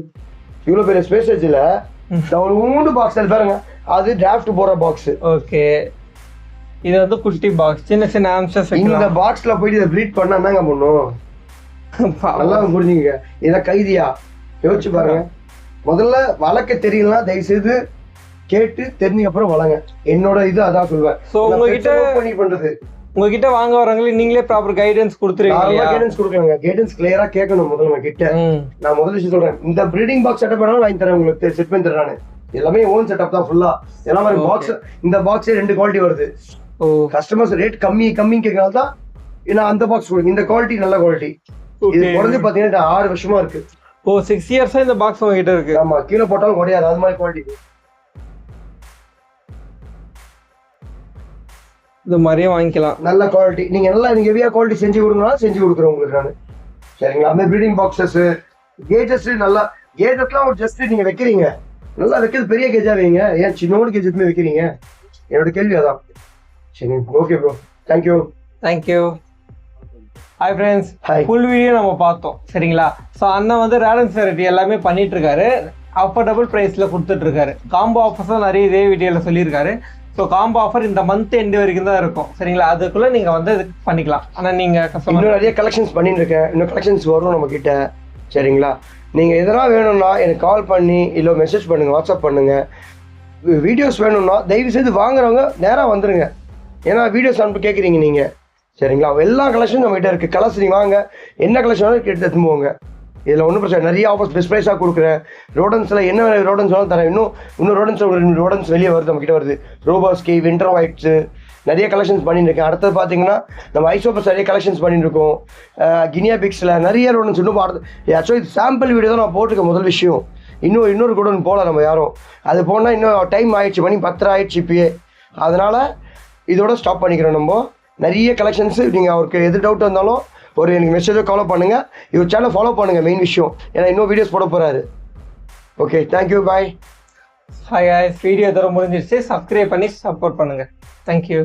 இவ்வளவு பெரிய ஸ்பேஸ் வச்சுல ஊண்டு பாக்ஸ் பாருங்க, அது டிராஃப்ட் போற பாக்ஸ். ஓகே, இது வந்து குட்டி பாக்ஸ், சின்ன சின்ன ஆம்ஸ்டர்ஸ். இந்த பாக்ஸ்ல போயிட்டு இதை ப்ரீட் பண்ணா என்னங்க பண்ணும்? நல்லா புரிஞ்சுங்க. இதை கைதியா யோசிச்சு பாருங்க. முதல்ல வளர்க்க தெரியலன்னா தயவு செய்து கேட்டு தெரிஞ்ச அப்புறம் வளங்க. என்னோட இது அதான் சொல்லுவேன். ஸோ உங்ககிட்ட பண்ணி பண்றது உங்ககிட்ட வாங்க வரவங்களே நீங்களே ப்ராப்பர் கைடன்ஸ் கொடுத்துருவீங்க. கைடன்ஸ் கொடுக்கலாங்க. கைடன்ஸ் கிளியரா கேட்கணும் முதல்ல நம்ம கிட்ட. நான் முதல்ல விஷயம் சொல்றேன், இந்த ப்ரீடிங் பாக்ஸ் செட்டப் வேணாலும் வாங்கி தரேன் உங்களுக்கு, செட் பண்ணி தரேன் நானு. எல்லாமே ஓன் செட்டப் தான் ஃபுல்லா. எல்லாம் மாதிரி பாக்ஸ், இந்த பாக்ஸே 2 குவாலிட்டி வருது. கஸ்டமர்ஸ் ரேட் கம்மி கேட்கறதால தான் ஏன்னா அந்த பாக்ஸ் கொடுங்க. இந்த குவாலிட்டி நல்ல குவாலிட்டி. இது குறைஞ்சு பாத்தீங்கன்னா 6 வருஷமா இருக்கு. 6 இயர்ஸா இந்த பாக்ஸ் உங்ககிட்ட இருக்கு. ஆமா, கீழே போட்டாலும் குறையாது, அது மாதிரி குவாலிட்டி. இந்த மாதிரியே வாங்கிக்கலாம். நல்ல குவாலிட்டி. நீங்க ஹெவியா குவாலிட்டி செஞ்சு கொடுக்கணும், செஞ்சு கொடுக்குறேன் உங்களுக்கு நான். சரிங்களா? அந்த ப்ரீடிங் பாக்ஸஸ், கேஜஸ், நல்லா கேஜஸ்லாம் ஒரு ஜஸ்ட் நீங்க வைக்கிறீங்க, நல்லா வைக்கிறது பெரிய கேஜா வைங்க. ஏன் சின்னோடு கேஜ் எதுவுமே வைக்கிறீங்க? என்னோட கேள்வி அதான். சரி, okay bro, thank you. Hi friends, hi. Full video நம்ம பார்த்தோம். சரிங்களா? ஸோ அண்ணன் வந்து ரேடன்ஸ் வெரைட்டி எல்லாமே பண்ணிட்டு இருக்காரு. அஃபோர்டபுள் ப்ரைஸ்ல கொடுத்துட்டு இருக்காரு. காம்போ ஆஃபர்ஸும் நிறைய இதே வீடியோவில் சொல்லியிருக்காரு. ஸோ காம்போ ஆஃபர் இந்த மந்த் எண்டு வரைக்கும் தான் இருக்கும். சரிங்களா? அதுக்குள்ள நீங்க வந்து இது பண்ணிக்கலாம். ஆனால் நீங்க இன்னும் நிறைய கலெக்ஷன்ஸ் பண்ணிட்டு இருக்கேன். இன்னும் கலெக்ஷன்ஸ் வரும் நம்ம கிட்ட. சரிங்களா? நீங்க எதனா வேணும்னா எனக்கு கால் பண்ணி இல்லை மெசேஜ் பண்ணுங்க, வாட்ஸ்அப் பண்ணுங்க. வீடியோஸ் வேணும்னா தயவு செய்து வாங்குறவங்க நேராக வந்துருங்க. ஏன்னா வீடியோஸ் அனுப்பி கேட்குறீங்க நீங்க. சரிங்களா? எல்லா கலெக்ஷனும் நம்ம கிட்ட இருக்கு. கலர்ஸ் நீங்க வாங்க, என்ன கலெக்ஷன் வேணும் கேட்டு எடுத்து போங்க. இதில் ஒன்றும் பிரச்சனை, நிறைய ஆஃபர்ஸ் பெஸ்ட் ப்ரைஸாக கொடுக்குறேன். ரோடன்ஸில் என்ன ரோடன்ஸ் வேணாலும் தரேன். இன்னும் ரோடன்ஸ் ஒரு 2 ரோடன்ஸ் வெளியே வருது, நம்ம கிட்ட வருது. ரோபாஸ்கி, விண்டர் ஒயிட்ஸு, நிறைய கலெக்ஷன்ஸ் பண்ணிட்டு இருக்கேன். அடுத்தது பார்த்தீங்கன்னா நம்ம ஐசோபஸ் நிறைய கலெக்ஷன்ஸ் பண்ணிட்டு இருக்கோம். கினியா பிக்ஸில் நிறைய ரோடன்ஸ் இன்னும் ஆக்சுவலி சாம்பிள் வீடியோ தான் நான் போட்டிருக்கேன். முதல் விஷயம் இன்னொரு கூட போகல நம்ம யாரும். அது போனால் இன்னும் டைம் ஆயிடுச்சு, மணி 10 ஆயிடுச்சு இப்பயே. அதனால் இதோட ஸ்டாப் பண்ணிக்கிறோம். நம்ம நிறைய கலெக்ஷன்ஸு நீங்கள் அவருக்கு எது டவுட் வந்தாலும் ஒரு எனக்கு மெசேஜோ காலோ பண்ணுங்கள். இவர் சேனல் ஃபாலோ பண்ணுங்கள், மெயின் விஷயம். ஏன்னா இன்னும் வீடியோஸ் போட போகிறாரு. ஓகே, தேங்க்யூ, பாய். ஹாய், வீடியோ தர முடிஞ்சிருச்சு. சப்ஸ்கிரைப் பண்ணி சப்போர்ட் பண்ணுங்க. தேங்க்யூ.